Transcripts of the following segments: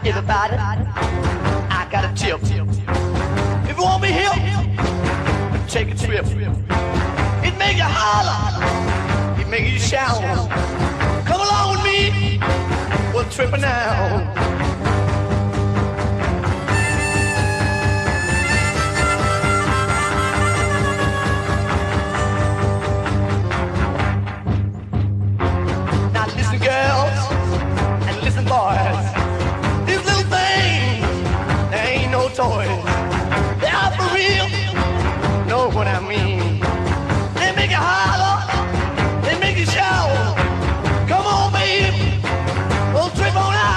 Everybody, I got a tip. If you want me here, take a trip. It make you holler, it make you shout. Come along with me, we're tripping now. Now listen, girls, and listen, boys. These little things, they ain't no toys. They are for real, know what I mean. They make you holler, they make you shout. Come on, baby, we'll trip on out.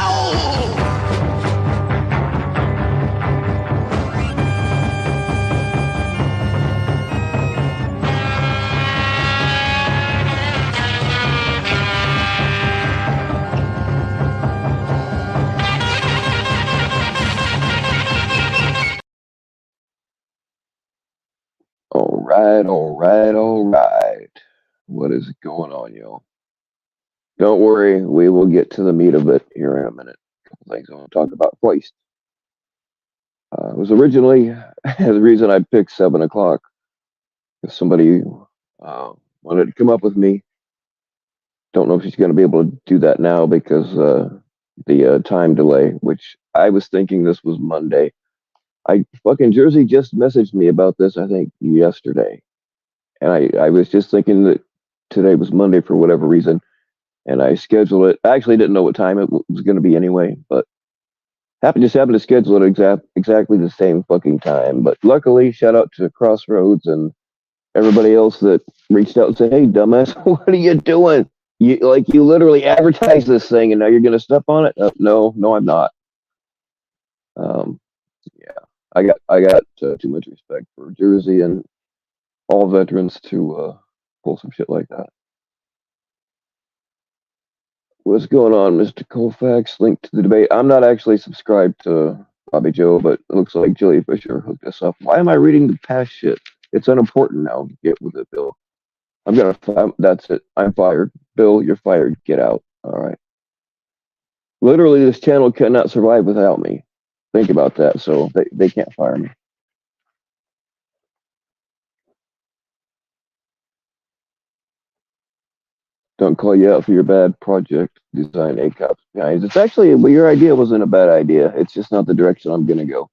All right. What is going on, y'all? Don't worry, we will get to the meat of it here in a minute. A couple things I want to talk about twice. It was originally the reason I picked 7 o'clock. If somebody wanted to come up with me, don't know if she's going to be able to do that now because the time delay, which I was thinking this was Monday. Fucking Jersey just messaged me about this, I think, yesterday. And I was just thinking that today was Monday for whatever reason. And I scheduled it. I actually didn't know what time it was going to be anyway, but happened to schedule it exactly the same fucking time. But luckily, shout out to Crossroads and everybody else that reached out and said, "Hey, dumbass, what are you doing? You literally advertised this thing, and now you're going to step on it?" No, I'm not. Yeah, I got too much respect for Jersey and all veterans to pull some shit like that. What's going on, Mr. Colfax? Link to the debate. I'm not actually subscribed to Bobby Joe, but it looks like Jilly Fisher hooked us up. Why am I reading the past shit? It's unimportant now. Get with it, Bill. That's it. I'm fired. Bill, you're fired. Get out. All right. Literally, this channel cannot survive without me. Think about that. So they can't fire me. Don't call you out for your bad project design ACOPs behind. It's actually, well, your idea wasn't a bad idea. It's just not the direction I'm going to go.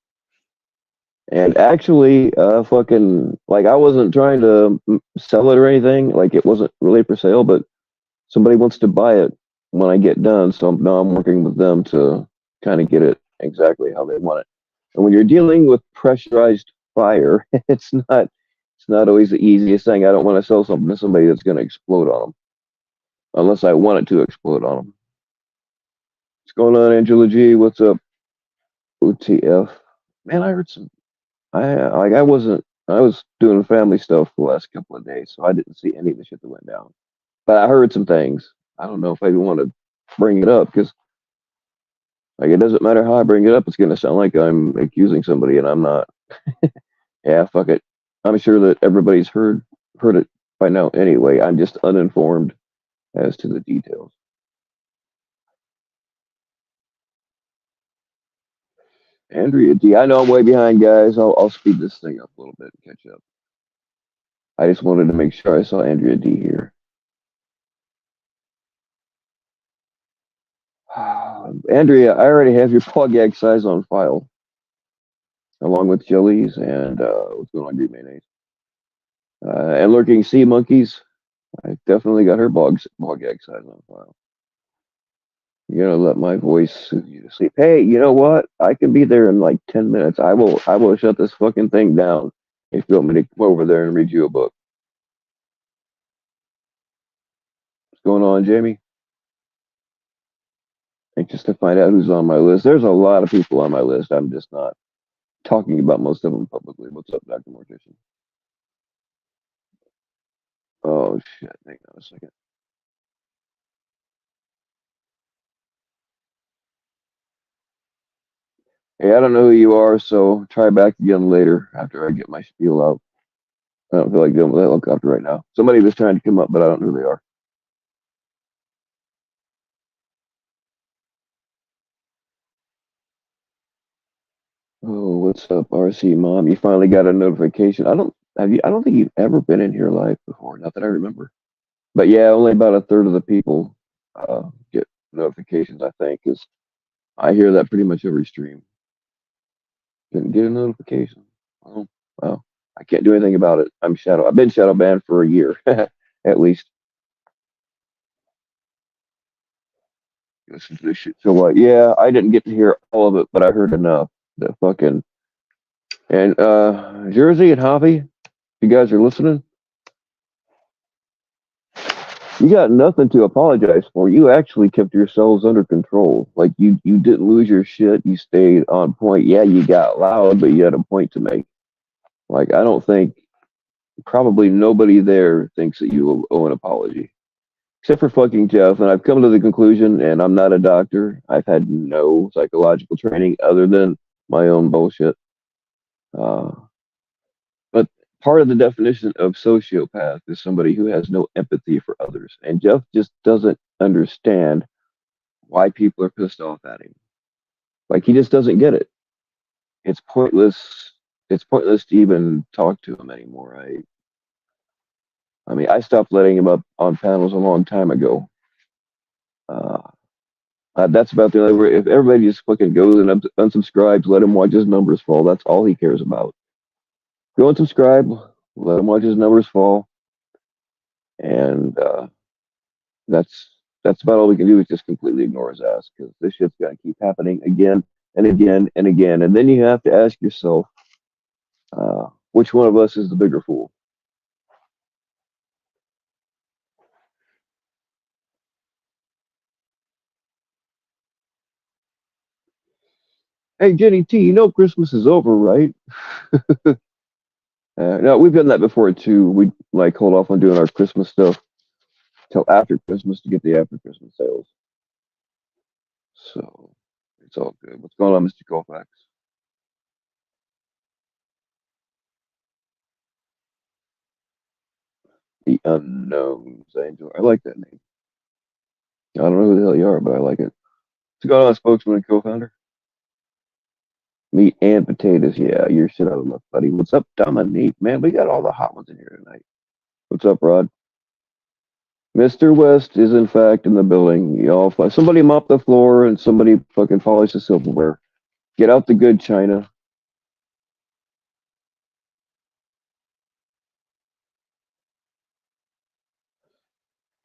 And actually, fucking, like, I wasn't trying to sell it or anything. Like, it wasn't really for sale, but somebody wants to buy it when I get done. So now I'm working with them to kind of get it exactly how they want it. And when you're dealing with pressurized fire, it's not always the easiest thing. I don't want to sell something to somebody that's going to explode on them. Unless I want it to explode on them. What's going on, Angela G? What's up? OTF. Man, I heard some. I was doing family stuff the last couple of days, so I didn't see any of the shit that went down. But I heard some things. I don't know if I even want to bring it up because, like, it doesn't matter how I bring it up. It's going to sound like I'm accusing somebody, and I'm not. Yeah, fuck it. I'm sure that everybody's heard it by now anyway. I'm just uninformed as to the details. Andrea D. I know I'm way behind, guys. I'll speed this thing up a little bit and catch up. I just wanted to make sure I saw Andrea D here. Andrea, I already have your paw gag size on file, along with jellies and what's going on, green mayonnaise. And lurking sea monkeys. I definitely got her paw gag size on file. You're gonna let my voice soothe you to sleep. Hey, you know what? I can be there in like 10 minutes. I will shut this fucking thing down if you want me to come over there and read you a book. What's going on, Jamie? Anxious to find out who's on my list. There's a lot of people on my list. I'm just not talking about most of them publicly. What's up, Dr. Mortician? Oh shit, hang on a second. Hey, I don't know who you are, so try back again later after I get my spiel out. I don't feel like dealing with that helicopter right now. Somebody was trying to come up, but I don't know who they are. Oh, what's up, RC Mom? You finally got a notification. I don't have you. I don't think you've ever been in here live before, not that I remember. But yeah, only about a third of the people get notifications. I think, because I hear that pretty much every stream. Didn't get a notification. Oh, well, I can't do anything about it. I've been shadow banned for a year, at least. Listen to this shit. So what? Yeah, I didn't get to hear all of it, but I heard enough. That fucking and Jersey and Javi, you guys are listening. You got nothing to apologize for. You actually kept yourselves under control. Like you didn't lose your shit. You stayed on point. Yeah, you got loud, but you had a point to make. Like I don't think probably nobody there thinks that you owe an apology. Except for fucking Jeff, and I've come to the conclusion, and I'm not a doctor. I've had no psychological training other than my own bullshit. Uh, but part of the definition of sociopath is somebody who has no empathy for others, and Jeff just doesn't understand why people are pissed off at him. Like he just doesn't get it. It's pointless. It's pointless to even talk to him anymore. I mean, I stopped letting him up on panels a long time ago. Uh, that's about the only way. If everybody just fucking goes and unsubscribes, let him watch his numbers fall. That's all he cares about. Go and subscribe. Let him watch his numbers fall, and that's that's about all we can do is just completely ignore his ass because this shit's gonna keep happening again and again and again, and then you have to ask yourself, which one of us is the bigger fool? Hey, Jenny T, you know Christmas is over, right? No, we've done that before too. We like hold off on doing our Christmas stuff till after Christmas to get the after Christmas sales. So it's all good. What's going on, Mr. Colfax? The Unknowns Angel. I like that name. I don't know who the hell you are, but I like it. What's going on, spokesman and co-founder? Meat and potatoes. Yeah, you're shit out of luck, buddy. What's up, Dominique? Man, we got all the hot ones in here tonight. What's up, Rod? Mr. West is in fact in the building. Y'all, somebody mop the floor and somebody fucking polish the silverware. Get out the good china.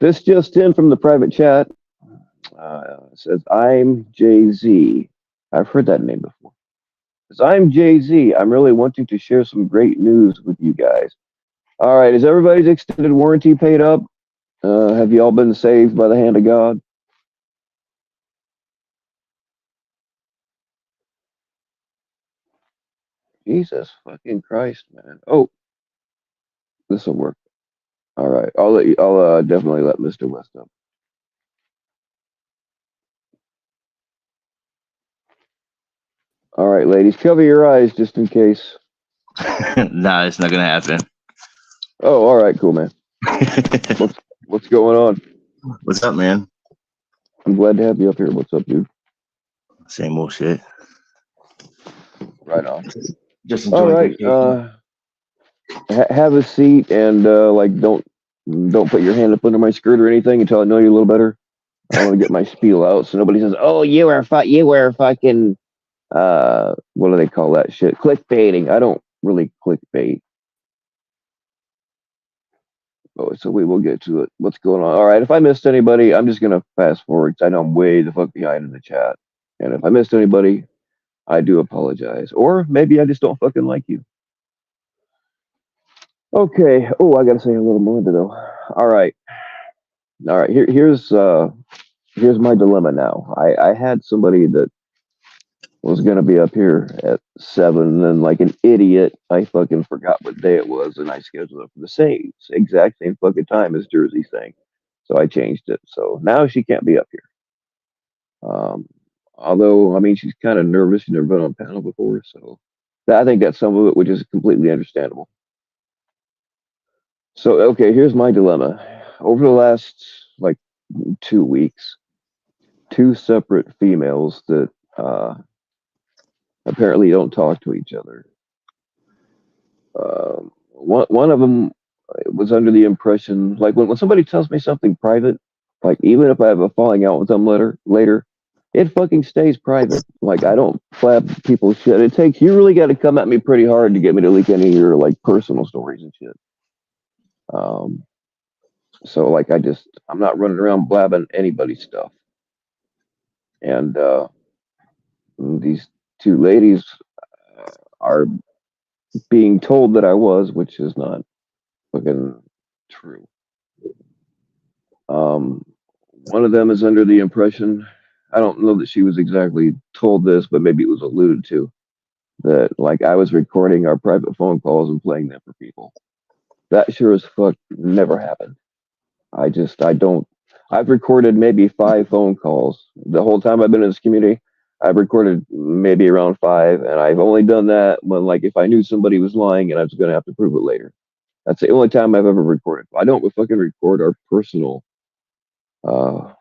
This just in from the private chat says, I'm Jay Z. I've heard that name before. Says, I'm Jay Z. I'm really wanting to share some great news with you guys. All right, is everybody's extended warranty paid up? Have you all been saved by the hand of God? Jesus fucking Christ, man. Oh, this will work. All right, I'll let you. I'll definitely let Mr. West up. All right, ladies, cover your eyes just in case. Nah, it's not gonna happen. Oh, all right, cool, man. What's going on? What's up, man? I'm glad to have you up here. What's up, dude? Same old shit. Right on. Just All enjoying right. Have a seat and like don't put your hand up under my skirt or anything until I know you a little better. I want to get my spiel out so nobody says, "Oh, you were fucking what do they call that shit? Clickbaiting." I don't really clickbait. Oh, so we will get to it. What's going on? All right. If I missed anybody, I'm just gonna fast forward because I know I'm way the fuck behind in the chat. And if I missed anybody, I do apologize. Or maybe I just don't fucking like you. Okay. Oh, I gotta say a little more though. All right. All right. Here's my dilemma now. I had somebody that was gonna be up here at 7, and then like an idiot, I fucking forgot what day it was, and I scheduled it for the same exact same fucking time as Jersey's thing. So I changed it. So now she can't be up here. Although I mean she's kind of nervous. She's never been on a panel before, so I think that's some of it, which is completely understandable. So okay, here's my dilemma. Over the last like 2 weeks, two separate females that apparently don't talk to each other. One of them was under the impression, like when somebody tells me something private, like even if I have a falling out with them later, it fucking stays private. Like I don't flab people's shit. It takes you really got to come at me pretty hard to get me to leak any of your like personal stories and shit. Um, so like I'm not running around blabbing anybody's stuff. And these two ladies are being told that I was, which is not fucking true. Um, one of them is under the impression, I don't know that she was exactly told this, but maybe it was alluded to, that like I was recording our private phone calls and playing them for people. That sure as fuck never happened. I don't, I've recorded maybe 5 phone calls. The whole time I've been in this community, I've recorded maybe around 5, and I've only done that when, like, if I knew somebody was lying and I was going to have to prove it later. That's the only time I've ever recorded. I don't fucking record our personal uh,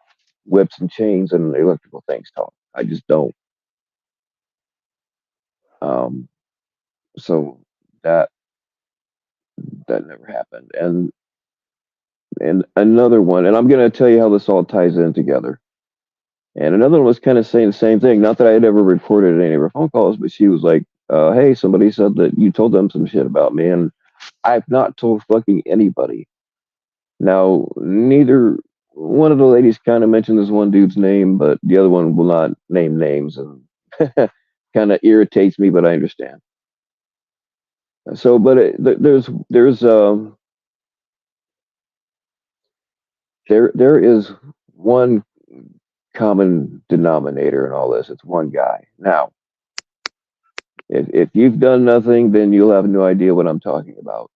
whips and chains and electrical things talk. I just don't. Um, so that that never happened. And another one, and I'm going to tell you how this all ties in together. And another one was kind of saying the same thing. Not that I had ever recorded any of her phone calls, but she was like, "Hey, somebody said that you told them some shit about me, and I've not told fucking anybody." Now, neither one of the ladies kind of mentioned this one dude's name, but the other one will not name names, and kind of irritates me, but I understand. So, but there is one common denominator in all this. It's one guy. Now, if you've done nothing, then you'll have no idea what I'm talking about.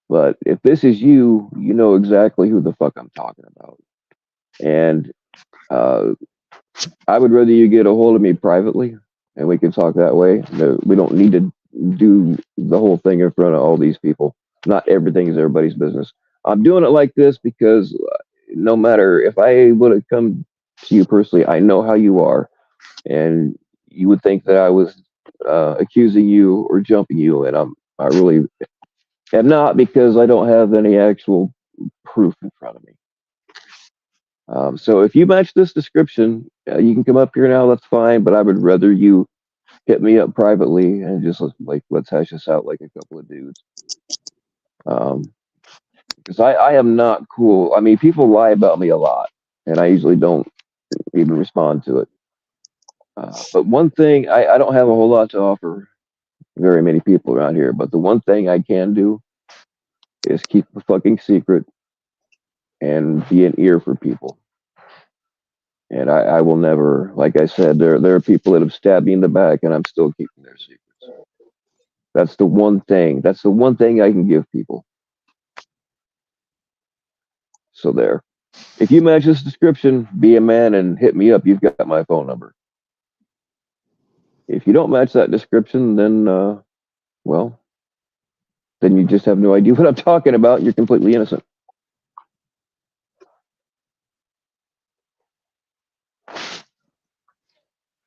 But if this is you, you know exactly who the fuck I'm talking about. And uh, I would rather you get a hold of me privately, and we can talk that way. We don't need to do the whole thing in front of all these people. Not everything is everybody's business. I'm doing it like this because no matter if I would have come to you personally, I know how you are, and you would think that I was accusing you or jumping you, and I really am not, because I don't have any actual proof in front of me. So if you match this description, you can come up here now. That's fine, but I would rather you hit me up privately and just let's hash this out like a couple of dudes. Because I am not cool. I mean, people lie about me a lot, and I usually don't even respond to it. But one thing, I don't have a whole lot to offer very many people around here, but the one thing I can do is keep a fucking secret and be an ear for people. And I will never, like I said, there are people that have stabbed me in the back, and I'm still keeping their secrets. That's the one thing. That's the one thing I can give people. So there. If you match this description, be a man and hit me up. You've got my phone number. If you don't match that description, then well, then you just have no idea what I'm talking about. You're completely innocent.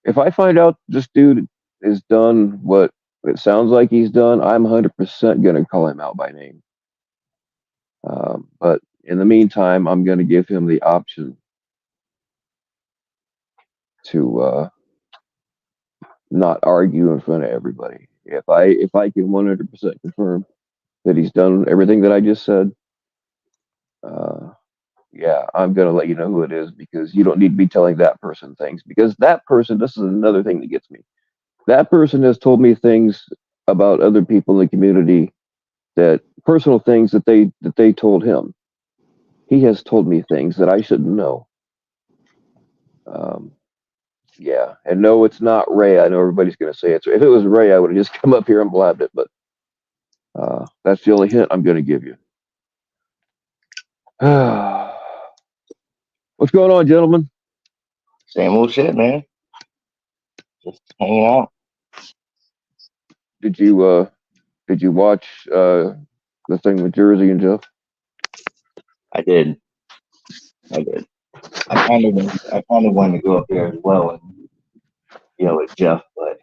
If I find out this dude has done what it sounds like he's done, I'm 100% going to call him out by name. But in the meantime, I'm going to give him the option to not argue in front of everybody. If I can 100% confirm that he's done everything that I just said, yeah, I'm going to let you know who it is, because you don't need to be telling that person things, because that person, this is another thing that gets me. That person has told me things about other people in the community, that personal things that they told him. He has told me things that I shouldn't know. Yeah, and no, it's not Ray. I know everybody's going to say it's Ray. If it was Ray, I would have just come up here and blabbed it, but that's the only hint I'm going to give you. What's going on, gentlemen? Same old shit, man. Just hanging out. Did you watch the thing with Jersey and Jeff? I did. I kind of wanted to go up there as well and with Jeff, but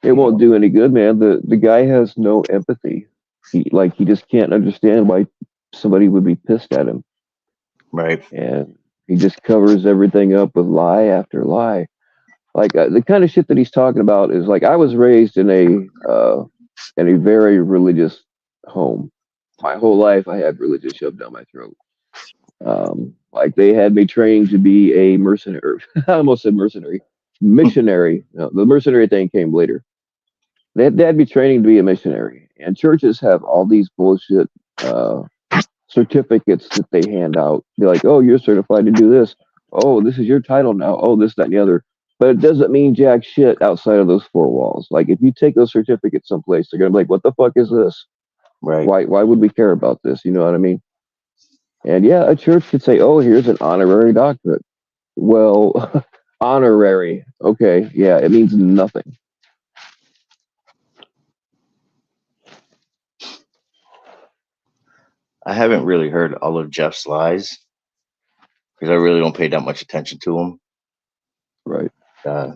It won't do any good, man. The guy has no empathy. He just can't understand why somebody would be pissed at him, Right. and he just covers everything up with lie after lie. Like the kind of shit that he's talking about is like I was raised in a very religious home. My whole life, I had religion shoved down my throat. Like they had me trained to be a mercenary. I almost said mercenary, missionary. No, the mercenary thing came later. They had me training to be a missionary, and churches have all these bullshit uh, certificates that they hand out. They're like, "Oh, you're certified to do this. Oh, this is your title now. Oh, this, that, and the other." But it doesn't mean jack shit outside of those four walls. Like if you take those certificates someplace, they're gonna be like, "What the fuck is this? Right. Why would we care about this?" You know what I mean? And yeah, a church could say, "Oh, here's an honorary doctorate." Well, honorary. Okay, yeah, it means nothing. I haven't really heard all of Jeff's lies because I really don't pay that much attention to him. Right. Uh,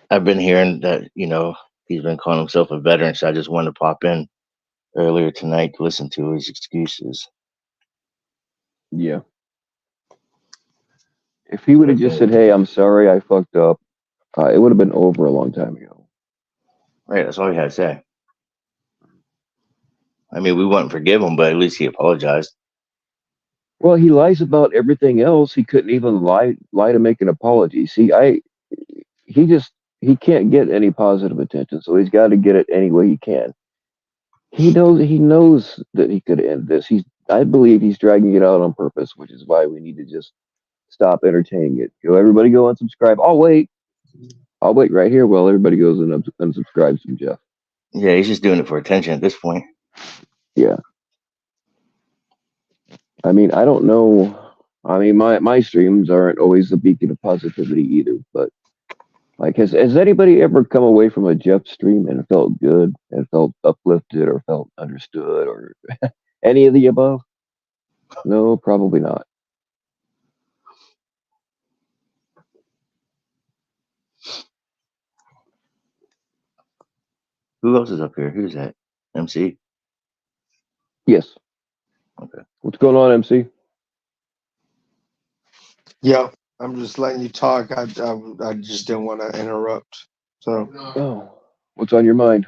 I've been hearing that he's been calling himself a veteran, so I just wanted to pop in earlier tonight to listen to his excuses. Yeah. If he would have just said, "Hey, I'm sorry, I fucked up," it would have been over a long time ago. Right, that's all he had to say. I mean, we wouldn't forgive him, but at least he apologized. Well, he lies about everything else. He couldn't even lie to make an apology. See, he just he can't get any positive attention, so he's got to get it any way he can. He knows that he could end this. I believe he's dragging it out on purpose, which is why we need to just stop entertaining it. Everybody go unsubscribe. I'll wait right here while everybody goes and unsubscribes from Jeff. Yeah, he's just doing it for attention at this point. Yeah. I mean, I don't know. I mean, my streams aren't always the beacon of positivity either, but like, has anybody ever come away from a Jeff stream and felt good and felt uplifted or felt understood or any of the above? No, probably not. Who else is up here? Who's that? MC? Yes. Okay. What's going on, MC? Yeah, I'm just letting you talk. I just didn't want to interrupt. So, Oh, what's on your mind?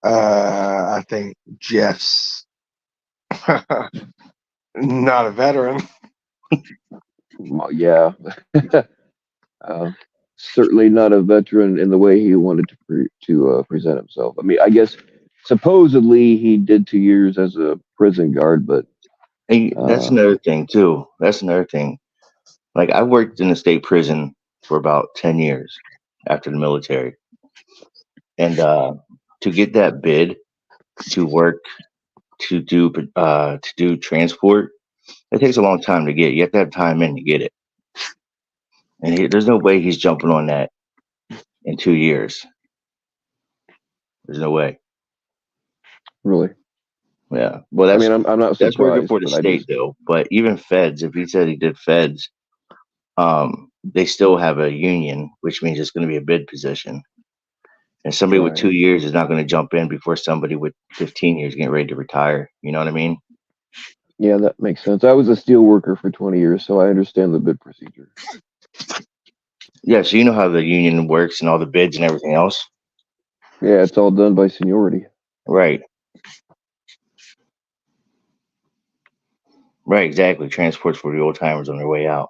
I think Jeff's not a veteran. Well, yeah. Certainly not a veteran in the way he wanted to present himself. I mean, I guess supposedly he did 2 years as a prison guard, but Hey, that's another thing too. That's another thing. Like I worked in a state prison for about 10 years after the military. And to get that bid to work to do transport, it takes a long time to get. You have to have time in to get it. And there's no way he's jumping on that in 2 years. There's no way. really, Yeah. Well, I mean, I'm not surprised. that's working for the state though. But even feds, if he said he did feds, they still have a union, which means it's going to be a bid position. And somebody with 2 years is not going to jump in before somebody with 15 years getting ready to retire. You know what I mean? Yeah, that makes sense. I was a steel worker for 20 years, so I understand the bid procedure. Yeah, so you know how the union works and all the bids and everything else? Yeah, it's all done by seniority. Right. Right, exactly. Transports for the old timers on their way out.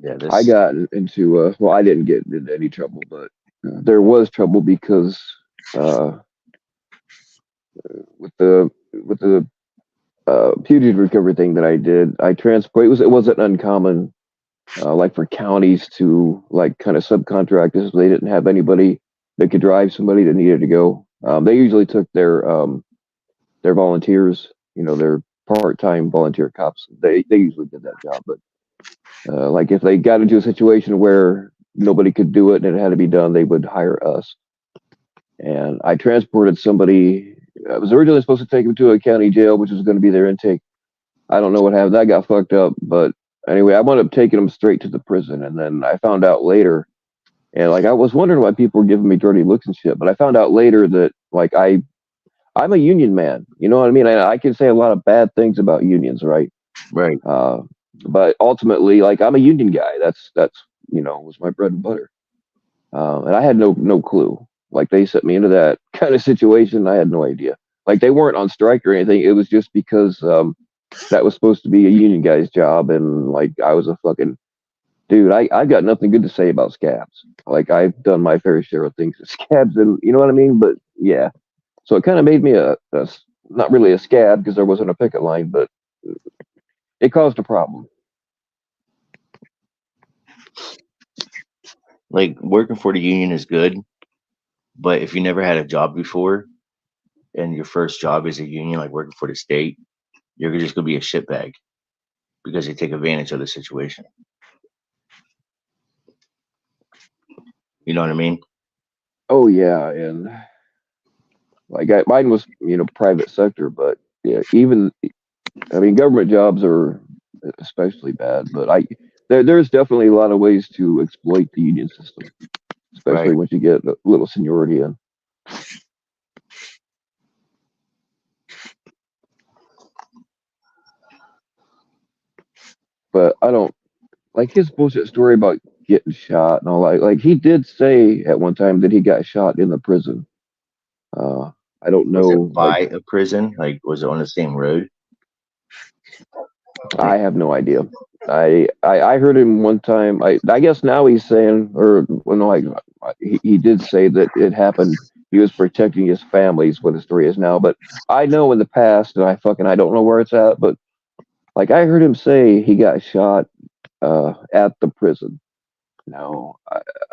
Yeah, I got into well, I didn't get into any trouble, but there was trouble because with the fugitive recovery thing that I did, it wasn't uncommon, like for counties to like kind of subcontractors. They didn't have anybody that could drive somebody that needed to go. They usually took their volunteers, their part-time volunteer cops. They usually did that job, but like if they got into a situation where nobody could do it and it had to be done, they would hire us. And I transported somebody I was originally supposed to take him to a county jail, which was going to be their intake. I don't know what happened. That got fucked up. But anyway, I wound up taking him straight to the prison. And then I found out later, and like I was wondering why people were giving me dirty looks and shit. But I found out later that like I'm a union man. You know what I mean? I can say a lot of bad things about unions, right? Right. But ultimately, like I'm a union guy. That's was my bread and butter. And I had no clue. Like they set me into that kind of situation. I had no idea. Like they weren't on strike or anything. It was just because that was supposed to be a union guy's job, and like I was a fucking dude. I got nothing good to say about scabs. Like I've done my fair share of things with scabs, and you know what I mean. But yeah, so it kind of made me a not really a scab because there wasn't a picket line, but it caused a problem. Like working for the union is good, but if you never had a job before and your first job is a union, like working for the state, you're just gonna be a shitbag because they take advantage of the situation. You know what I mean? Oh yeah, and like mine was private sector, but yeah, even I mean government jobs are especially bad. But there's definitely a lot of ways to exploit the union system, especially Right. once you get a little seniority in. But I don't like his bullshit story about getting shot and all that. Like he did say at one time that he got shot in the prison. I don't Was know. it Like by a prison? Like was it on the same road? I have no idea. I heard him one time. I guess now he's saying, or well, no, he did say that it happened. He was protecting his family's what the story is now. But I know in the past, and I don't know where it's at. But like I heard him say he got shot at the prison. Now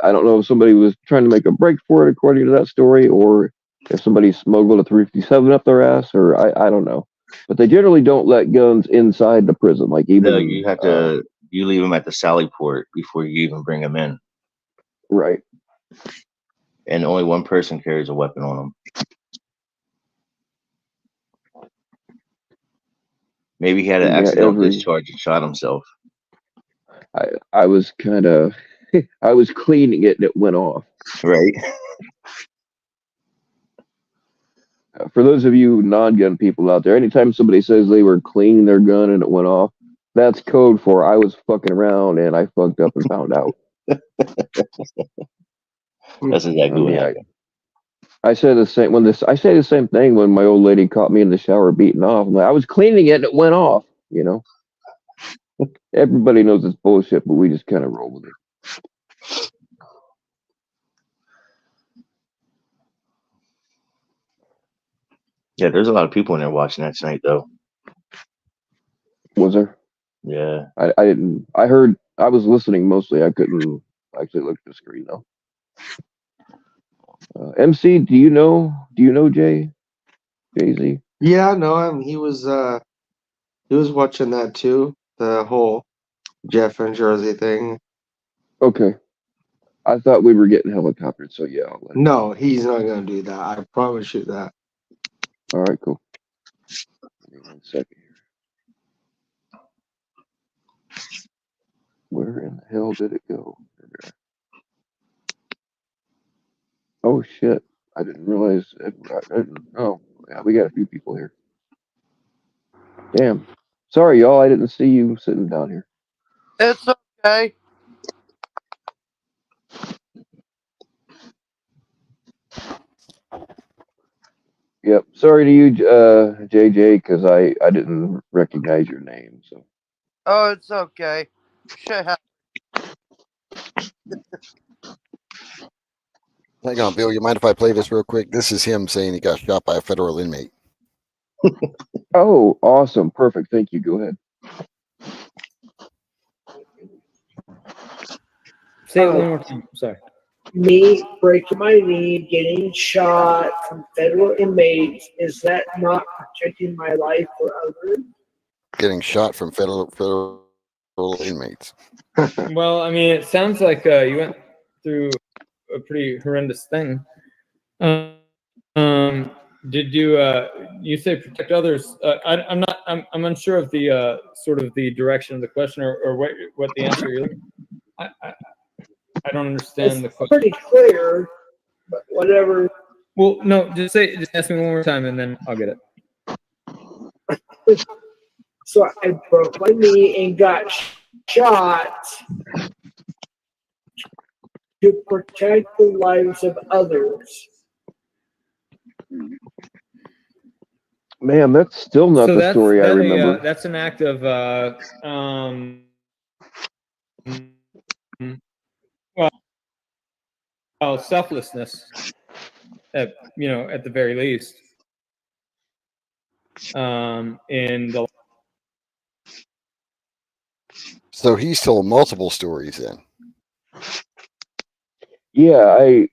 I don't know if somebody was trying to make a break for it according to that story, or if somebody smuggled a 357 up their ass, or I don't know. But they generally don't let guns inside the prison. Like No, even you have to. You leave them at the Sally port before you even bring them in, right. and only one person carries a weapon on them. Maybe he had an Yeah, accidental discharge and shot himself. I was kind of I was cleaning it and it went off. Right. For those of you non-gun people out there, anytime somebody says they were cleaning their gun and it went off, that's code for I was fucking around and I fucked up and found out. That's exactly what happened. I said the same I say the same thing when my old lady caught me in the shower beating off. I'm like, I was cleaning it and it went off. Everybody knows it's bullshit, but we just kind of roll with it. Yeah, there's a lot of people in there watching that tonight, though. Was there? Yeah. I didn't. I heard. I was listening mostly. I couldn't actually look at the screen though. MC, do you know Jay Z? Yeah, no, he was watching that too. The whole Jeff and Jersey thing. Okay. I thought we were getting helicoptered, so yeah. No, he's not gonna do that. I promise you that. All right, cool. Give me 1 second here. Where in the hell did it go? Oh shit! I didn't realize. Oh, yeah, we got a few people here. Damn. Sorry, y'all. I didn't see you sitting down here. It's okay. Yep. Sorry to you, JJ, because I didn't recognize your name. So. Oh, it's okay. Shit happens. Hang on, Bill. You mind if I play this real quick? This is him saying he got shot by a federal inmate. Oh, awesome. Perfect. Thank you. Go ahead. Say it one more time. Sorry. Me breaking my knee, getting shot from federal inmates, is that not protecting my life or others? Getting shot from federal inmates. Well, I mean, it sounds like you went through a pretty horrendous thing. Did you you say protect others? I'm unsure of the sort of the direction of the question or what the answer is. I don't understand the question. Pretty clear, but whatever. Well, no, just ask me one more time and then I'll get it. So I broke my knee and got shot to protect the lives of others. Man, that's still not the story I remember. That's an act of well, selflessness. At the very least. So he's told multiple stories then. Yeah,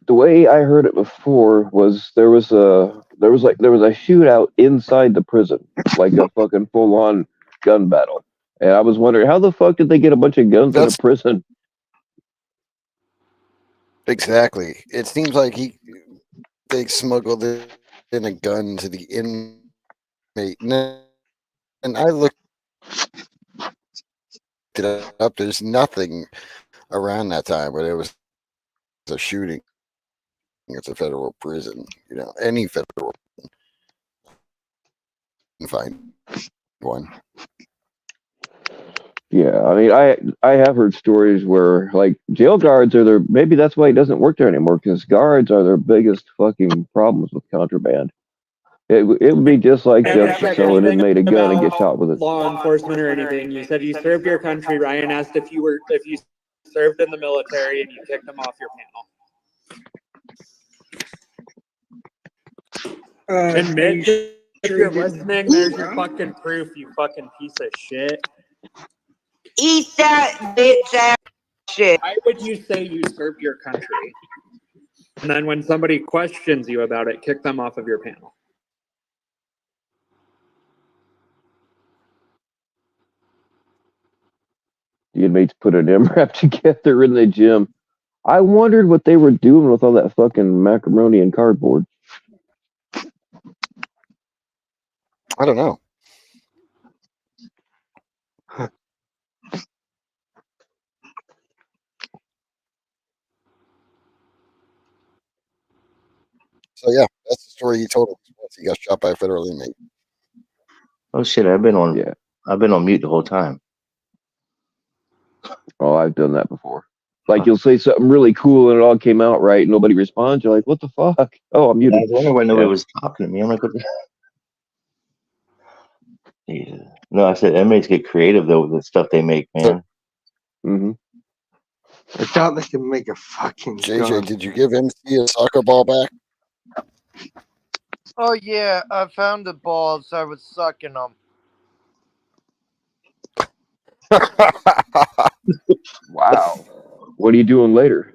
the way I heard it before was there was a shootout inside the prison, like a fucking full on gun battle. And I was wondering how the fuck did they get a bunch of guns in a prison? Exactly. It seems like they smuggled in a gun to the inmate. And I looked it up. There's nothing around that time where there was a shooting. It's a federal prison. Any federal prison. You can find one. Yeah, I mean, I have heard stories where like jail guards maybe that's why he doesn't work there anymore, because guards are their biggest fucking problems with contraband. It would be just like just sell an inmate a gun and get shot with it. Law enforcement or anything. You said you served your country. Ryan asked if you served in the military and you kicked them off your panel. And Mitch, if you're listening, there's your fucking proof, you fucking piece of shit. Eat that bitch ass shit. Why would you say you served your country? And then when somebody questions you about it, kick them off of your panel. The inmates put an MRAP together in the gym. I wondered what they were doing with all that fucking macaroni and cardboard. I don't know. So yeah, that's the story he told us once he got shot by a federal inmate. Oh shit! I've been on mute the whole time. Oh, I've done that before. Like you'll say something really cool and it all came out right, and nobody responds. You're like, "What the fuck?" Oh, I'm muted. I was wondering why nobody was talking to me. I'm like, what the... No, I said inmates get creative though with the stuff they make, man. Mm-hmm. I thought they could make a fucking JJ, gun. did you give MC a soccer ball back? Oh yeah, I found the balls. I was sucking them. Wow. What are you doing later?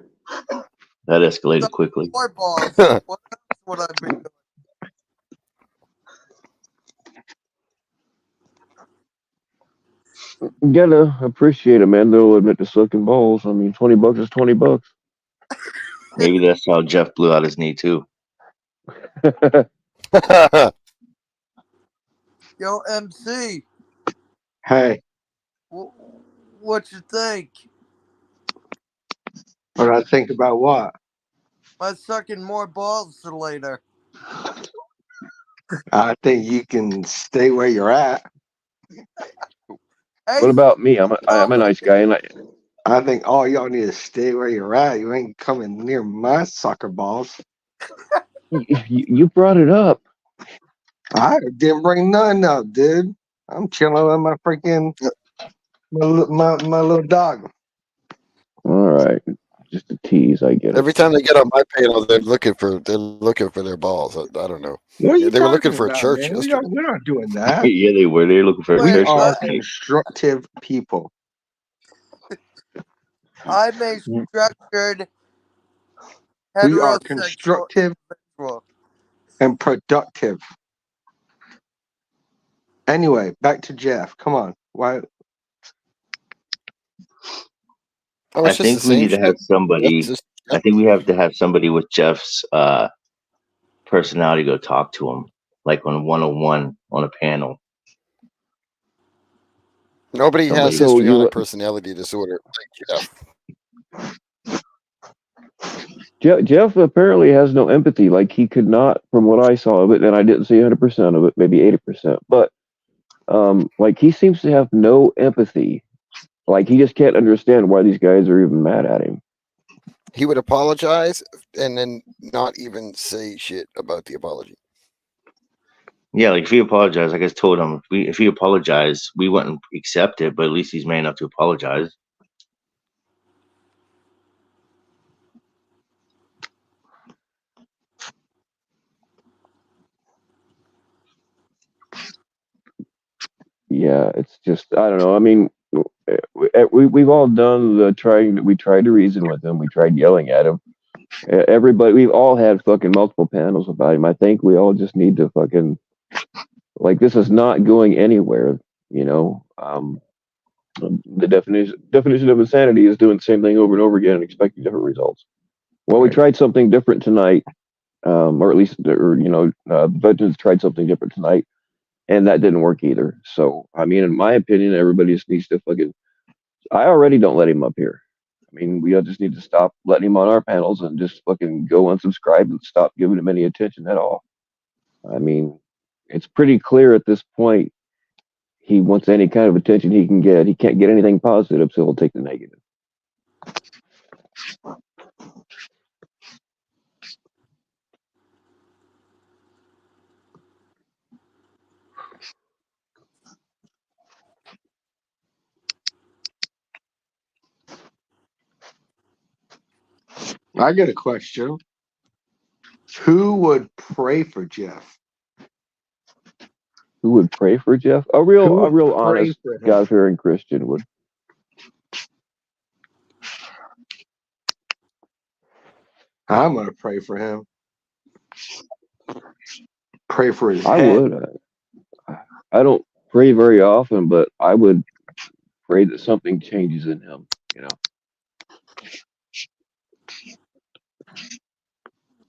That escalated quickly. More balls. What else would I be doing? You gotta appreciate it, man. They'll admit to sucking balls. I mean, $20 is $20. Maybe that's how Jeff blew out his knee too. Yo, MC. Hey. What you think? What do I think about what? By sucking more balls later. I think you can stay where you're at. What about me? I'm a nice guy, and I think all y'all need to stay where you're at. You ain't coming near my soccer balls. You brought it up. I didn't bring none up, dude. I'm chilling with my freaking my little dog. All right, just a tease. I get it. Every time they get on my panel, they're looking for their balls. I don't know. What are you they were looking talking for about, a church man? yesterday. We're not doing that. Yeah, they were. They were looking for a We church. are constructive people. I'm a structured. We are constructive and productive. Anyway, back to Jeff. Come on. Why? I think we need to have somebody. I think we have to have somebody with Jeff's personality to go talk to him, like on 101 on a panel. Nobody has So histrionic personality disorder like Jeff. Jeff apparently has no empathy. Like he could not, from what I saw of it, and I didn't see 100% of it, maybe 80%. But like he seems to have no empathy. Like he just can't understand why these guys are even mad at him. He would apologize and then not even say shit about the apology. Yeah, like if he apologized, like I told him, if he apologized, we wouldn't accept it, but at least he's man enough to apologize. Yeah, it's just I don't know. I mean, we've all done the trying. We tried to reason with him. We tried yelling at him. Everybody, we've all had fucking multiple panels about him. I think we all just need to fucking like this is not going anywhere. You know, the definition of insanity is doing the same thing over and over again and expecting different results. Well, we tried something different tonight, or at least, the veterans tried something different tonight, and that didn't work either. So, I mean, in my opinion, everybody just needs to fucking. I already don't let him up here. I mean, we just need to stop letting him on our panels and just fucking go unsubscribe and stop giving him any attention at all. I mean, it's pretty clear at this point. He wants any kind of attention he can get. He can't get anything positive, so he'll take the negative. I get a question. Who would pray for Jeff? Who would pray for Jeff? A real honest, God-fearing Christian would. I'm gonna pray for him. Pray for his I head. would. I don't pray very often, but I would pray that something changes in him. You know.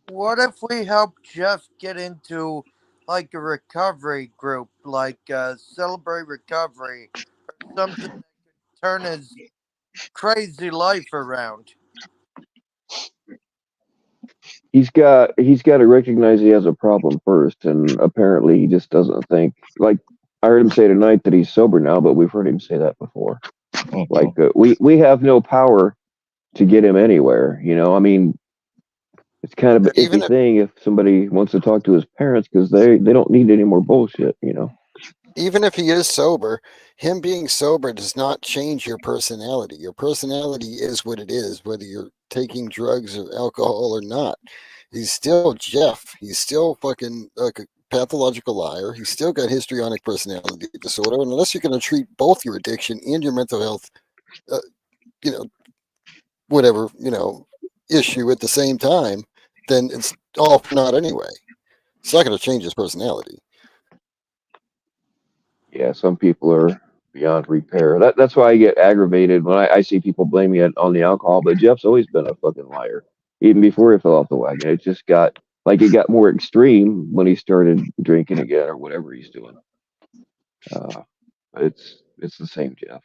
What if we help Jeff get into like a recovery group, like Celebrate Recovery, or something that could turn his crazy life around? He's got to recognize he has a problem first, and apparently he just doesn't think. Like I heard him say tonight that he's sober now, but we've heard him say that before. Mm-hmm. Like we have no power to get him anywhere. You know, I mean, it's kind of an iffy thing if somebody wants to talk to his parents because they don't need any more bullshit. You know. Even if he is sober, him being sober does not change your personality. Your personality is what it is, whether you're taking drugs or alcohol or not. He's still Jeff. He's still fucking like a pathological liar. He's still got histrionic personality disorder. And unless you're going to treat both your addiction and your mental health, whatever, issue at the same time, then it's all for naught anyway. It's not going to change his personality. Yeah, some people are beyond repair. That's why I get aggravated when I see people blaming it on the alcohol. But Jeff's always been a fucking liar, even before he fell off the wagon. It just got it got more extreme when he started drinking again or whatever he's doing. It's the same Jeff.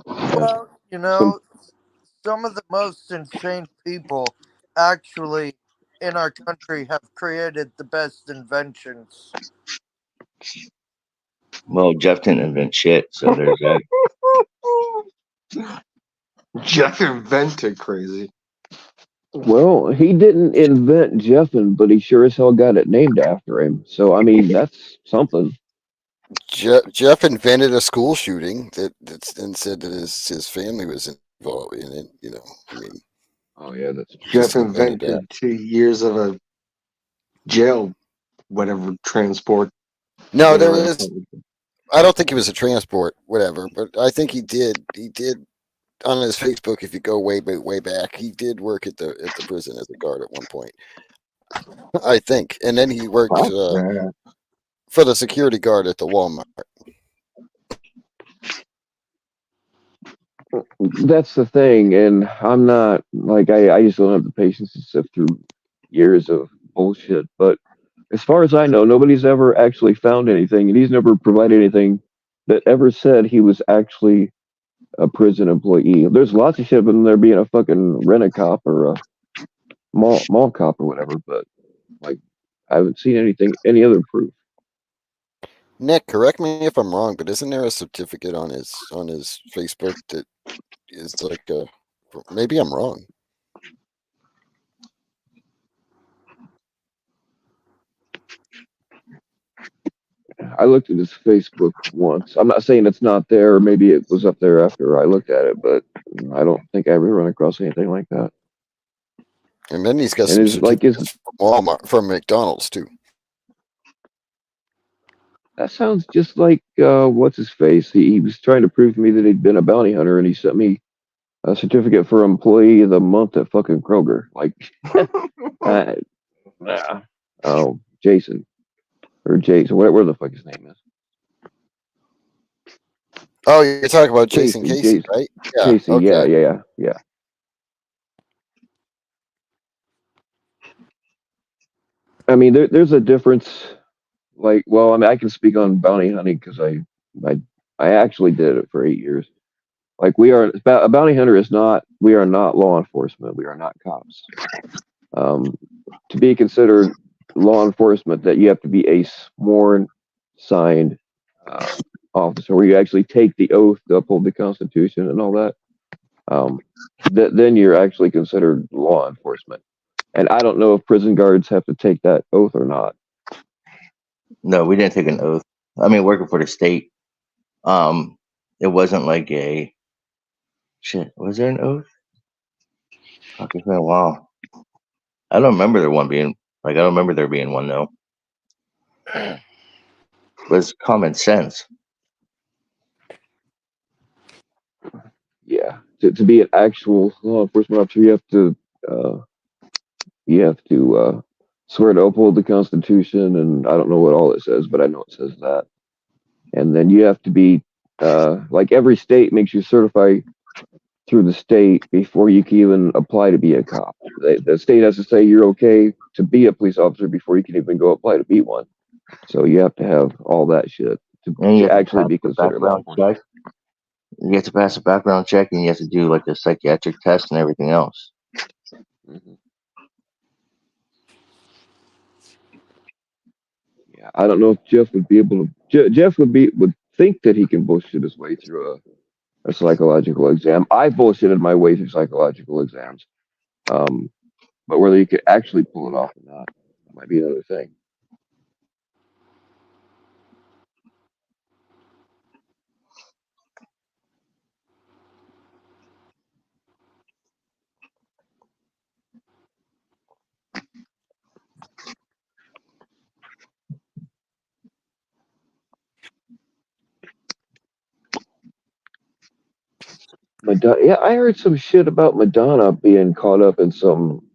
Well, some of the most insane people actually in our country have created the best inventions. Well, Jeff didn't invent shit, so there's that. Jeff invented crazy. Well, he didn't invent Jeffin, but he sure as hell got it named after him. So I mean, that's something. Jeff invented a school shooting and said that his family was involved in it. I mean. Oh yeah, that's Jeff invented 2 years of a jail, whatever transport. No, there is. I don't think it was a transport, whatever, but I think he did. He did on his Facebook. If you go way back, he did work at the prison as a guard at one point. I think, and then he worked for the security guard at the Walmart. That's the thing, and I'm not like I just don't have the patience to sift through years of bullshit. But as far as I know, nobody's ever actually found anything, and he's never provided anything that ever said he was actually a prison employee. There's lots of shit about him there being a fucking rent-a-cop or a mall cop or whatever, but like I haven't seen any other proof. Nick, correct me if I'm wrong, but isn't there a certificate on his Facebook that is like a? Maybe I'm wrong. I looked at his Facebook once. I'm not saying it's not there. Maybe it was up there after I looked at it, but I don't think I ever run across anything like that. And then he's got And some is like certificates from Walmart, from McDonald's too. that sounds just like what's his face? He was trying to prove to me that he'd been a bounty hunter, and he sent me a certificate for employee of the month at fucking Kroger. Like, nah. Oh, Jason or Jason, whatever the fuck his name is. Oh, you're talking about Jason Casey, right? Yeah. Casey, okay. Yeah. I mean, there's a difference. Like, well, I mean, I can speak on bounty hunting because I actually did it for 8 years. Like, a bounty hunter is not. We are not law enforcement. We are not cops. To be considered law enforcement, that you have to be a sworn, signed officer, where you actually take the oath to uphold the Constitution and all that. Then you're actually considered law enforcement. And I don't know if prison guards have to take that oath or not. No, we didn't take an oath. I mean, working for the state, it wasn't like a shit. Was there an oath? Fuck, it's been a while. I don't remember there being one though. It was common sense. Yeah, to be an actual law enforcement officer, you have to swear to uphold the Constitution, and I don't know what all it says, but I know it says that. And then you have to be like every state makes you certify through the state before you can even apply to be a cop. The state has to say you're okay to be a police officer before you can even go apply to be one. So you have to have all that shit to actually be considered law enforcement. You have to pass a background check, and you have to do like a psychiatric test and everything else. Mm-hmm. Yeah, I don't know if Jeff would be able to. Jeff would think that he can bullshit his way through a psychological exam. I bullshitted my way through psychological exams, but whether you could actually pull it off or not might be another thing. Madonna, yeah, I heard some shit about Madonna being caught up in some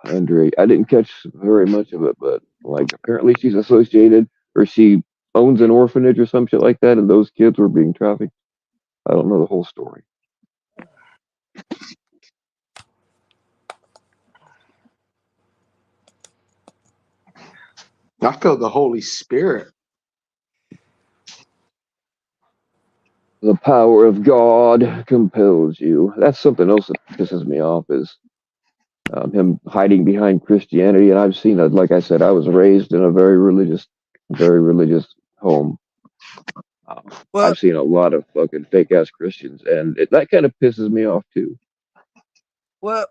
underage. I didn't catch very much of it, but like apparently she's associated or she owns an orphanage or some shit like that, and those kids were being trafficked. I don't know the whole story. I feel the Holy Spirit. The power of God compels you. That's something else that pisses me off is him hiding behind Christianity. And I've seen it. Like I said, I was raised in a very religious home. I've seen a lot of fucking fake ass Christians, and that kind of pisses me off too. Well,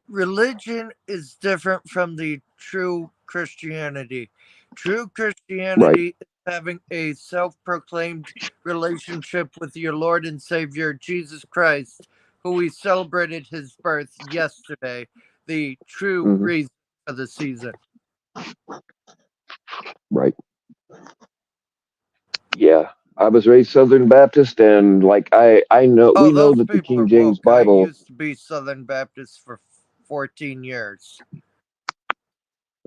religion is different from the true Christianity. True Christianity is having a self-proclaimed relationship with your Lord and Savior Jesus Christ, who we celebrated his birth yesterday, the true reason for the season. Right. Yeah. I was raised Southern Baptist, and like we know that the King James Bible. I used to be Southern Baptist for 14 years.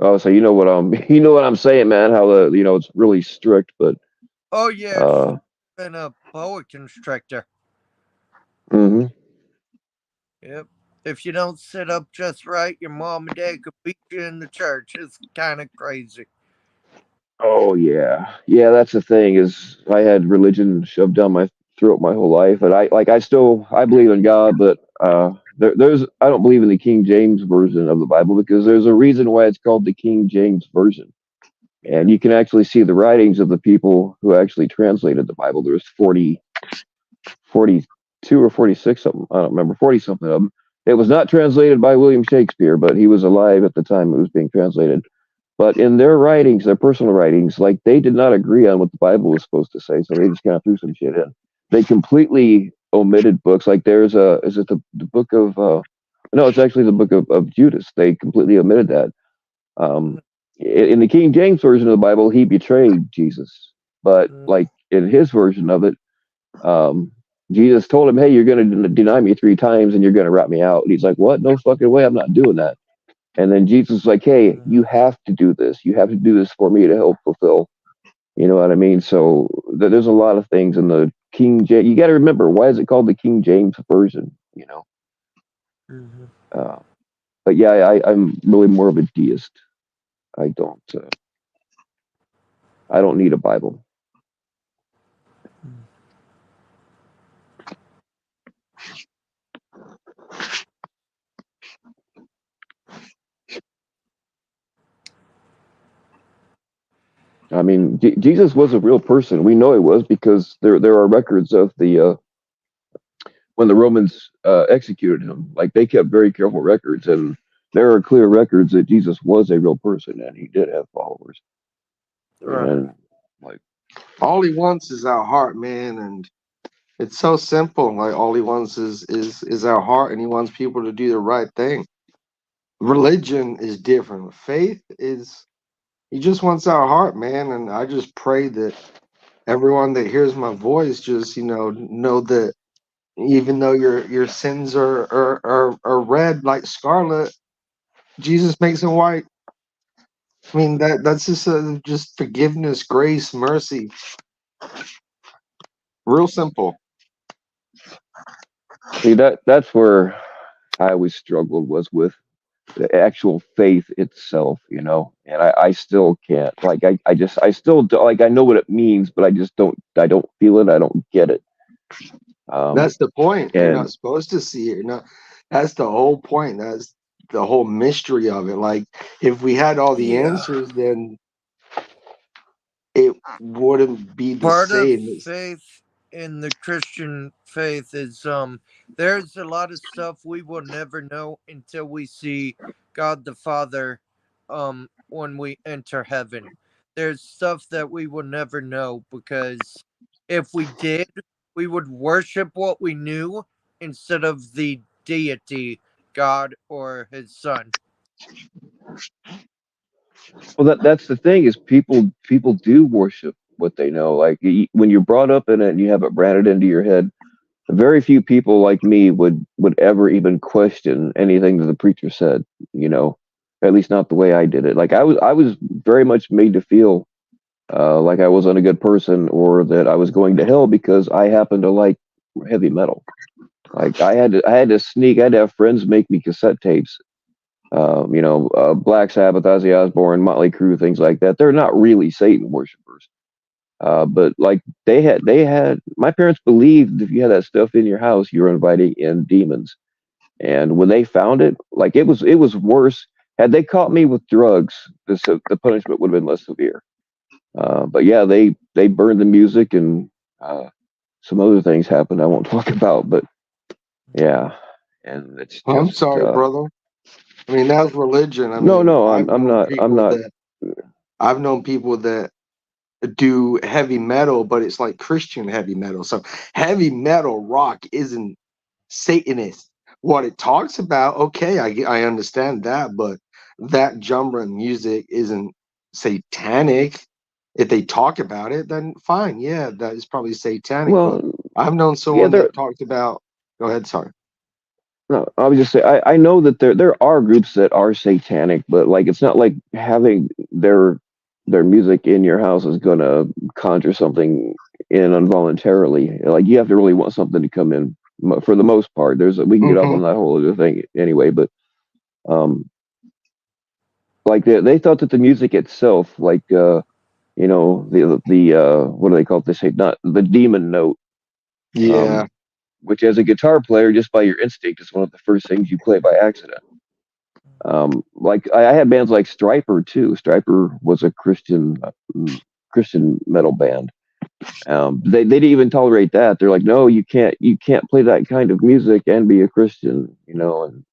Oh, so you know what I'm saying, man? How it's really strict, but. Oh yeah, been a boa constrictor. Mm-hmm. Yep. If you don't sit up just right, your mom and dad could beat you in the church. It's kind of crazy. Oh yeah, yeah. That's the thing is I had religion shoved down my throat my whole life, and I believe in God, but there's I don't believe in the King James version of the Bible because there's a reason why it's called the King James version, Yeah. and you can actually see the writings of the people who actually translated the Bible. There's 42 or 46 something. I don't remember 40 something of them. It was not translated by William Shakespeare, but he was alive at the time it was being translated. But in their writings, their personal writings, like they did not agree on what the Bible was supposed to say, so they just kind of threw some shit in. They completely omitted books. Like there's is it the book of no, it's actually the book of Judas. They completely omitted that. In the King James version of the Bible, he betrayed Jesus, but like in his version of it, um, Jesus told him, "Hey, you're going to deny me 3 times, and you're going to rat me out." And he's like, "What? No fucking way! I'm not doing that." And then Jesus was like, "Hey, you have to do this. You have to do this for me to help fulfill." You know what I mean? So there's a lot of things in the King James. You got to remember, why is it called the King James version? You know. Uh, but yeah, I'm really more of a deist. I don't. I don't need a Bible. I mean, Jesus was a real person. We know he was because there are records of the when the Romans executed him. Like they kept very careful records, and there are clear records that Jesus was a real person and he did have followers. Right. And like all he wants is our heart, man, and it's so simple. Like all he wants is our heart, and he wants people to do the right thing. Religion is different. Faith is he just wants our heart, man. And I just pray that everyone that hears my voice just know that even though your sins are red like scarlet, Jesus makes them white. I mean that's just forgiveness, grace, mercy. Real simple. see that's where I always struggled was with the actual faith itself, you know. And I still can't. Like I still do, like I know what it means, but I don't feel it. I don't get it. That's the point. You're And not supposed to see it. You're not. That's the whole point. That's the whole mystery of it. Like if we had all the Yeah. answers, then it wouldn't be the Part of same. faith in the Christian faith is there's a lot of stuff we will never know until we see God the Father when we enter heaven. There's stuff that we will never know because if we did, we would worship what we knew instead of the deity, God or his son. well, that's the thing is people do worship what they know. Like when you're brought up in it and you have it branded into your head, very few people like me would ever even question anything that the preacher said. You know, at least not the way I did it. Like I was very much made to feel like I wasn't a good person or that I was going to hell because I happened to like heavy metal. Like I had to sneak. I had to have friends make me cassette tapes. Black Sabbath, Ozzy Osbourne, Motley Crue, things like that. They're not really Satan worshipers. But like they had my parents believed if you had that stuff in your house, you were inviting in demons. And when they found it, like it was worse. Had they caught me with drugs, the punishment would have been less severe. But yeah, they burned the music and some other things happened I won't talk about. But yeah, and it's I'm just sorry, brother. I mean that's religion. I no, mean no, I'm not. I've known people that do heavy metal, but it's like Christian heavy metal. So heavy metal rock isn't Satanist. What it talks about, okay, I understand that, but that genre of music isn't satanic. If they talk about it, then fine, yeah, that is probably satanic. But Well, I've known yeah, someone that talked about. Go ahead, sorry. no, I was just say I know that there are groups that are satanic, but like it's not like having their music in your house is gonna conjure something in involuntarily. Like you have to really want something to come in for the most part. We can get off Hmm. on that whole other thing anyway, but um, like they thought that the music itself, like the what do they call it? They say not the demon note, Yeah. um, which as a guitar player, just by your instinct, is one of the first things you play by accident. Like I had bands like Striper too. Striper was a Christian metal band. They didn't even tolerate that. They're like, no, you can't play that kind of music and be a Christian, and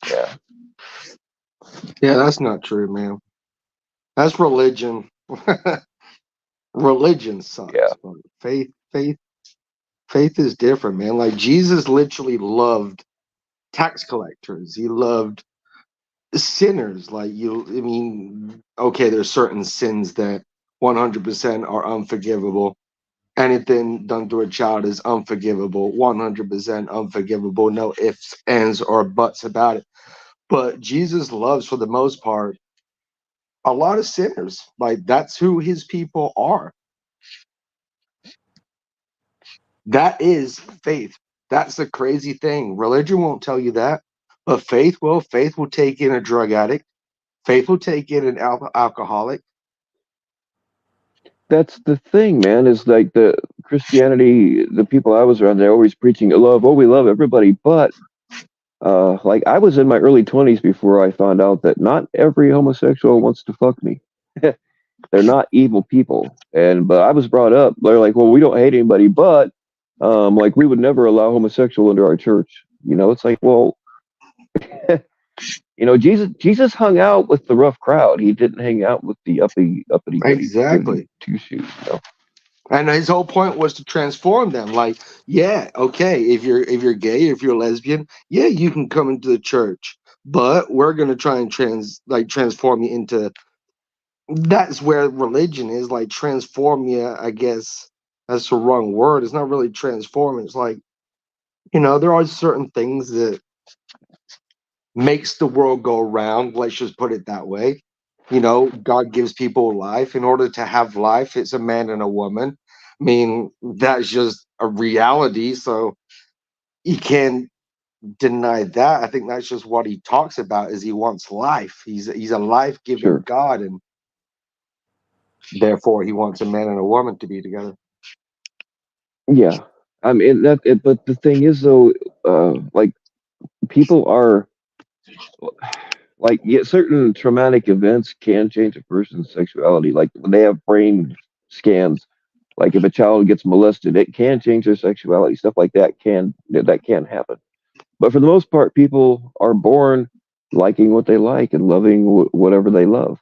yeah, Yeah, that's not true, man. That's religion. Religion yeah, sucks, but faith is different, man. Like Jesus literally loved tax collectors. He loved sinners. Like I mean, okay, there's certain sins that 100% are unforgivable. Anything done to a child is unforgivable, 100% unforgivable. No ifs, ands, or buts about it. But Jesus loves, for the most part, a lot of sinners. Like that's who his people are. That is faith. That's the crazy thing. Religion won't tell you that, but faith will. Faith will take in a drug addict. Faith will take in an alcoholic. that's the thing, man. Is like the Christianity, the people I was around, they're always preaching love. Oh, we love everybody, but like I was in my early 20s before I found out that not every homosexual wants to fuck me. They're not evil people. But I was brought up, they're like, well, we don't hate anybody, but like we would never allow homosexual into our church. It's like, well, Jesus hung out with the rough crowd. He didn't hang out with the uppity goody Exactly. two shoes. And his whole point was to transform them. Like, yeah, okay, if you're gay, if you're lesbian, yeah, you can come into the church, but we're gonna try and transform you into. That's where religion is, like transform you. I guess that's the wrong word. It's not really transforming. It's like there are certain things that makes the world go round. Let's just put it that way. God gives people life. In order to have life, it's a man and a woman. I mean, that's just a reality. So you can't deny that. I think that's just what he talks about is he wants life. He's a life-giving Sure. God, and therefore he wants a man and a woman to be together. Yeah. I mean but the thing is though, like people are like, yeah, certain traumatic events can change a person's sexuality. Like when they have brain scans, like if a child gets molested, it can change their sexuality. Stuff like that can happen. But for the most part, people are born liking what they like and loving whatever they love.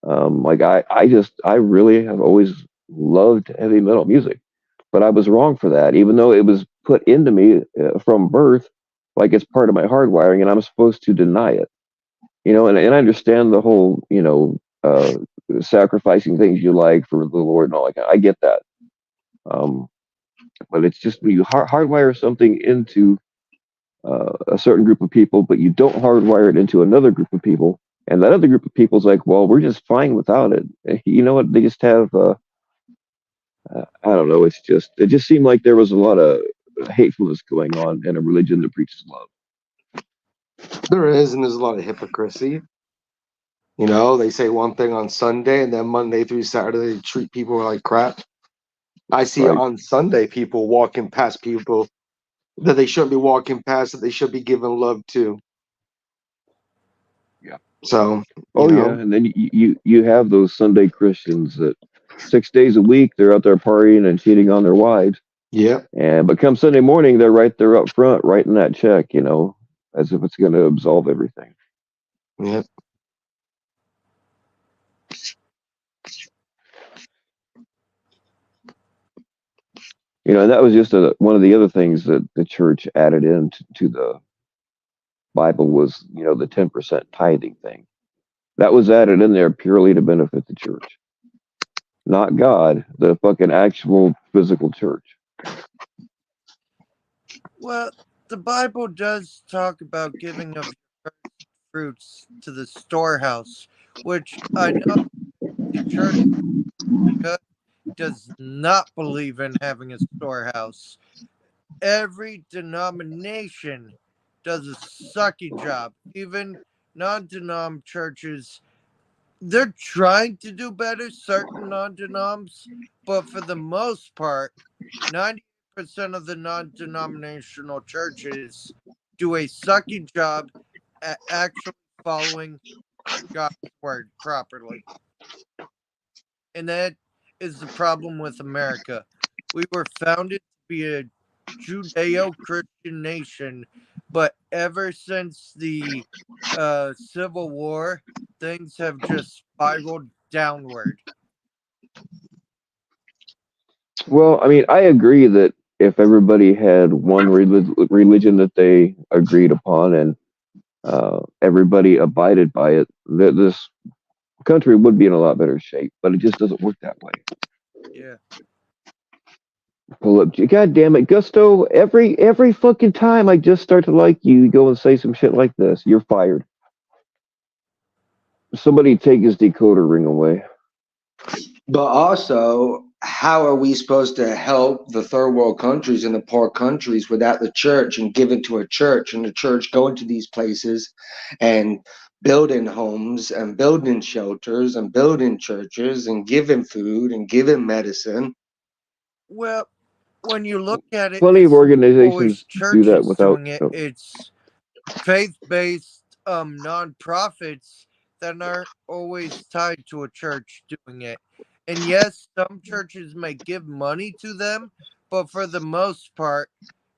Like I really have always loved heavy metal music, but I was wrong for that, even though it was put into me from birth, like it's part of my hardwiring, and I'm supposed to deny it. And I understand the whole, sacrificing things you like for the Lord and all that. I get that. Um, but it's just when you hardwire something into a certain group of people, but you don't hardwire it into another group of people, and that other group of people's like, well, we're just fine without it. You know what? They just have, I don't know. It just seemed like there was a lot of hatefulness going on in a religion that preaches love. There is, and there's a lot of hypocrisy. They say one thing on Sunday, and then Monday through Saturday they treat people like crap. I see Right. on Sunday people walking past people that they shouldn't be walking past, that they should be giving love to. Yeah. So, Oh yeah, and then you have those Sunday Christians that 6 days a week they're out there partying and cheating on their wives, yeah, but come Sunday morning they're right there up front writing that check, as if it's going to absolve everything. yeah. And that was just one of the other things that the church added into to the Bible was, the 10% tithing thing. That was added in there purely to benefit the church, not God, the fucking actual physical church. Well, the Bible does talk about giving of your first fruits to the storehouse, which I know the church does not believe in having a storehouse. every denomination does a sucky job. Even non-denom churches, they're trying to do better, certain non-denoms, but for the most part, 90% of the non-denominational churches do a sucky job at actually following God's word properly. And that is the problem with America. We were founded to be a Judeo-Christian nation, but ever since the Civil War, things have just spiraled downward. Well, I mean, I agree that if everybody had one religion that they agreed upon and everybody abided by it, this country would be in a lot better shape. But it just doesn't work that way. Yeah. Pull up, God damn it, Gusto! Every fucking time I just start to like you, you go and say some shit like this. You're fired. Somebody take his decoder ring away. But also, how are we supposed to help the third world countries and the poor countries without the church and giving to a church and the church going to these places and building homes and building shelters and building churches and giving food and giving medicine? Well, when you look at it, Plenty of it's always organizations do that churches without. doing it. It's faith-based nonprofits that aren't always tied to a church doing it. And yes, some churches may give money to them, but for the most part,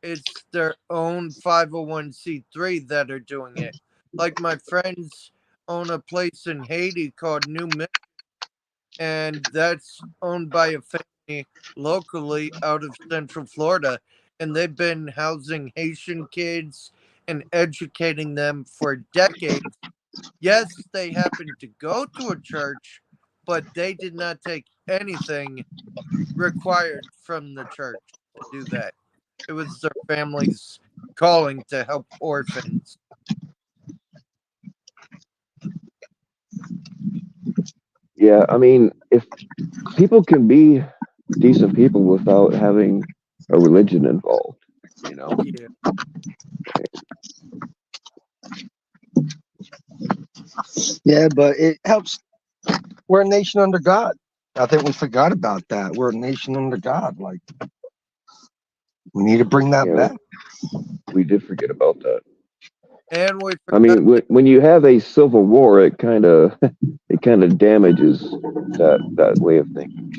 it's their own 501c3 that are doing it. Like my friends own a place in Haiti called New Mission, and that's owned by a family locally out of Central Florida, and they've been housing Haitian kids and educating them for decades. Yes, they happened to go to a church, but they did not take anything required from the church to do that. It was their family's calling to help orphans. Yeah, I mean, if people can be decent people without having a religion involved, you know. Yeah. Yeah, but it helps. We're a nation under God. I think we forgot about that. We're a nation under God. Like, we need to bring that Yeah, back. we did forget about that. And we I forgot mean, when you have a civil war, it kind of it kind of damages that way of thinking.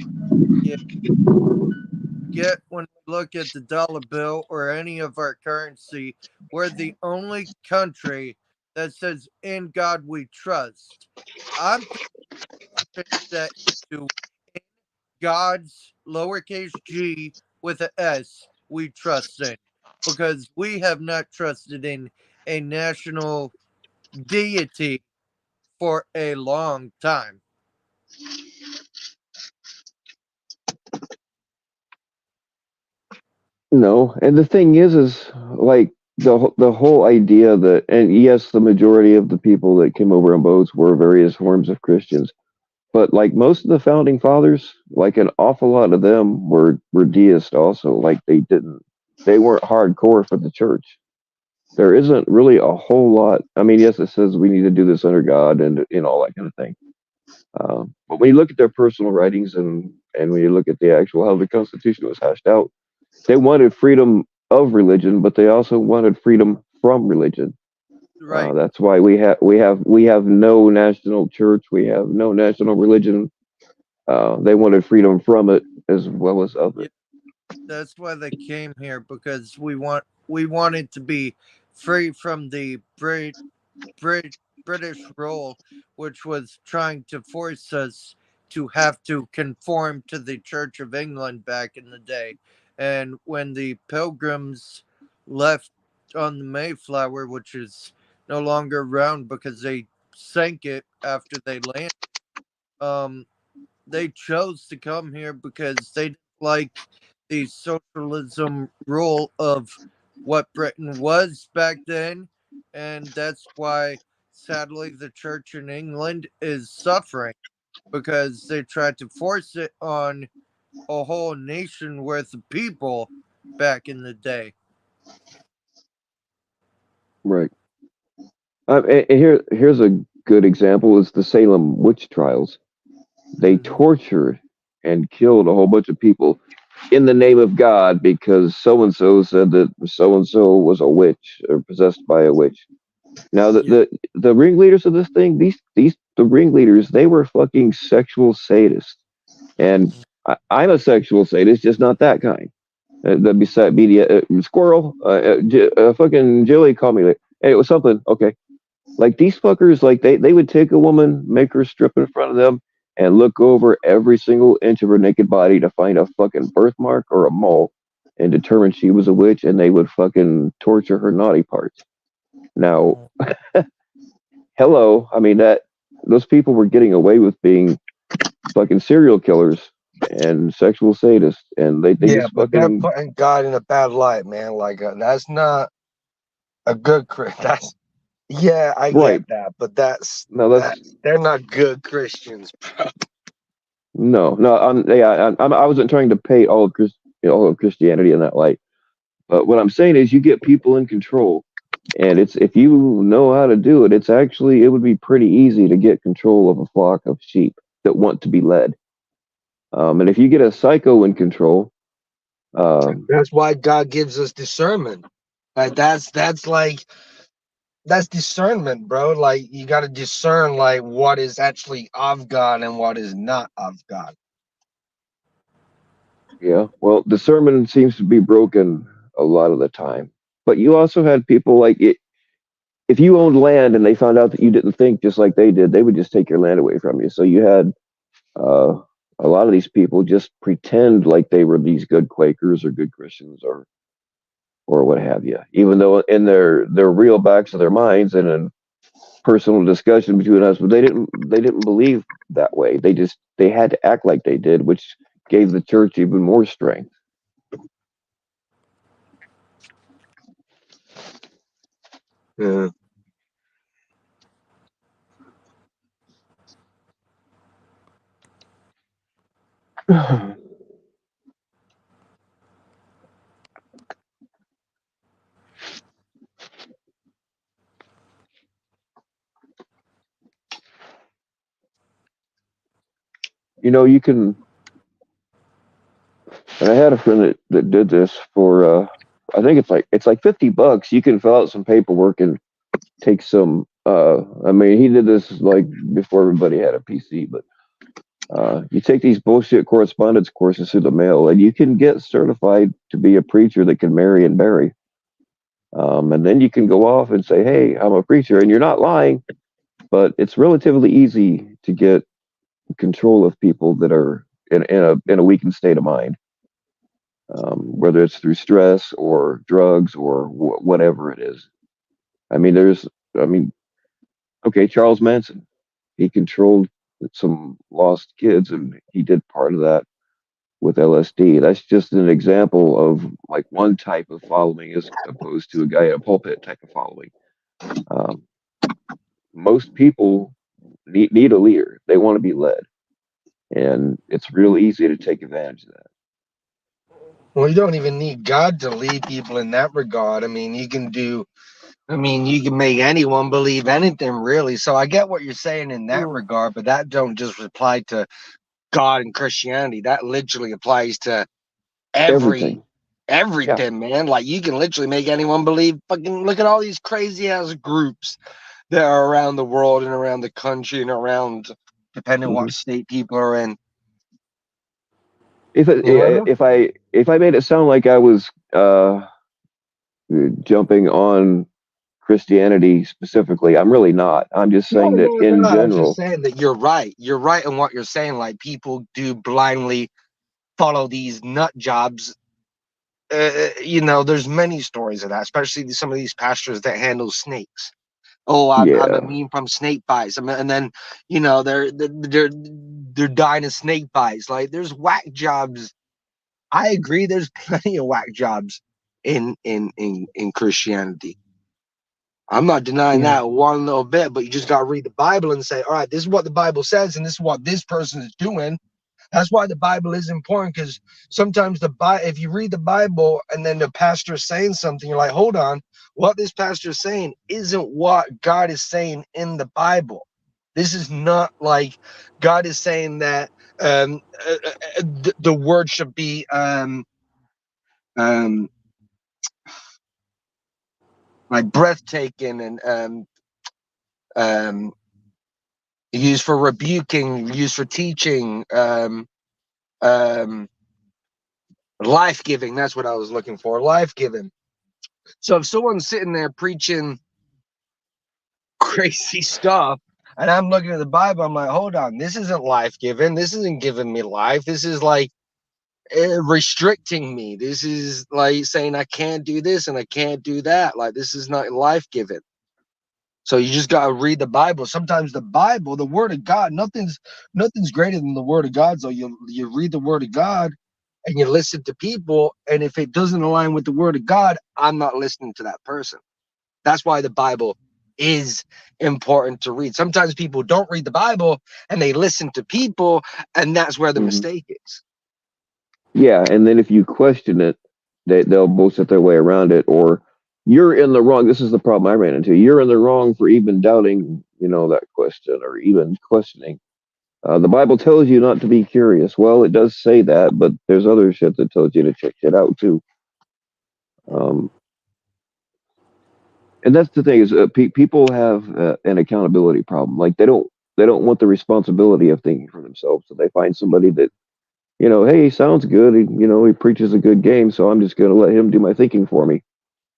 yeah, get when we look at the dollar bill or any of our currency, we're the only country that says "In God We Trust." I'm thinking that into "In God's lowercase G with a S we trust in," because we have not trusted in a national deity for a long time. No, and the thing is like the whole idea that, and yes, the majority of the people that came over on boats were various forms of Christians, but like most of the founding fathers, like an awful lot of them were deists also. Like they weren't hardcore for the church. There isn't really a whole lot. I mean, yes, it says we need to do this under God and all that kind of thing. But when you look at their personal writings and when you look at the actual how the Constitution was hashed out, they wanted freedom of religion, but they also wanted freedom from religion. Right. That's why we have no national church. We have no national religion. They wanted freedom from it as well as of Yeah, it. that's why they came here, because we wanted to be free from the Brit, British rule, which was trying to force us to have to conform to the Church of England back in the day. And when the Pilgrims left on the Mayflower, which is no longer around because they sank it after they landed, um, they chose to come here because they didn't like the socialism rule of what Britain was back then. And that's why, sadly, the church in England is suffering, because they tried to force it on a whole nation worth of people back in the day. Right. Here's a good example: is the Salem witch trials. They tortured and killed a whole bunch of people in the name of God because so and so said that so and so was a witch or possessed by a witch. Now the ringleaders of this thing, the ringleaders, they were fucking sexual sadists, and I'm a sexual sadist, just not that kind. The beside media squirrel, fucking Jilly called me. Hey, it was something. Okay, like these fuckers, like they would take a woman, make her strip in front of them, and look over every single inch of her naked body to find a fucking birthmark or a mole, and determine she was a witch, and they would fucking torture her naughty parts. Now, hello, I mean that those people were getting away with being fucking serial killers and sexual sadists, and they Yeah, just but they're fucking putting God in a bad light, man. Like that's not a good. That's yeah, I right. get that, but that's No, that. that's They're not good Christians, bro. no. I wasn't trying to paint all of Christianity in that light. But what I'm saying is, you get people in control, and it's if you know how to do it, it would be pretty easy to get control of a flock of sheep that want to be led. And if you get a psycho in control, That's why God gives us discernment. Like that's discernment, bro. Like you got to discern like what is actually of God and what is not of God. yeah, well, discernment seems to be broken a lot of the time. But you also had people like it. If you owned land and they found out that you didn't think just like they did, they would just take your land away from you. So you had uh, a lot of these people just pretend like they were these good Quakers or good Christians or what have you, even though in their real backs of their minds and in personal discussion between us, but they didn't believe that way. They had to act like they did, which gave the church even more strength. Yeah. You know, you can. And I had a friend that did this for. I think it's like $50. You can fill out some paperwork and take some. I mean, he did this like before everybody had a PC, but you take these bullshit correspondence courses through the mail, and you can get certified to be a preacher that can marry and bury. And then you can go off and say, "Hey, I'm a preacher," and you're not lying. But it's relatively easy to get control of people that are in a weakened state of mind, whether it's through stress or drugs or whatever it is. I mean, I mean, okay, Charles Manson, he controlled some lost kids, and he did part of that with LSD. That's just an example of like one type of following as opposed to a guy in a pulpit type of following. Um, most people need a leader. They want to be led, and it's real easy to take advantage of that. Well, you don't even need God to lead people in that regard. I mean, you can make anyone believe anything, really. So I get what you're saying in that regard, but that don't just apply to God and Christianity. That literally applies to Everything. Yeah. everything, man. Like you can literally make anyone believe. Fucking look at all these crazy ass groups that are around the world and around the country and around, depending on hmm what state people are in. If it, You know? if I made it sound like I was jumping on Christianity specifically, I'm really not. I'm just No, saying that no, in no. I was just general, saying that you're right. You're right in what you're saying. Like people do blindly follow these nut jobs. There's many stories of that, especially some of these pastors that handle snakes. Oh, I'm yeah, immune from snake bites. And then, they're dying of snake bites. Like there's whack jobs. I agree. There's plenty of whack jobs in Christianity. I'm not denying yeah, that one little bit, but you just got to read the Bible and say, all right, this is what the Bible says, and this is what this person is doing. That's why the Bible is important, because sometimes if you read the Bible and then the pastor is saying something, you're like, hold on, what this pastor is saying isn't what God is saying in the Bible. This is not like God is saying that the word should be like breathtaking and used for rebuking, used for teaching, life-giving. That's what I was looking for, life-giving. So if someone's sitting there preaching crazy stuff and I'm looking at the Bible, I'm like, hold on, this isn't life-giving. This isn't giving me life. This is like restricting me. This is like saying I can't do this and I can't do that. Like, this is not life-giving. So you just got to read the Bible. Sometimes the Bible, the Word of God, nothing's greater than the Word of God. So you read the Word of God and you listen to people, and if it doesn't align with the Word of God, I'm not listening to that person. That's why the Bible is important to read. Sometimes people don't read the Bible and they listen to people, and that's where the mistake is. Yeah, and then if you question it, they'll bullshit their way around it, or you're in the wrong. This is the problem I ran into. You're in the wrong for even doubting, that question or even questioning. The Bible tells you not to be curious. Well, it does say that, but there's other shit that tells you to check it out too. And that's the thing is, people have an accountability problem. Like they don't want the responsibility of thinking for themselves. So they find somebody that, hey, he sounds good. He preaches a good game, so I'm just going to let him do my thinking for me.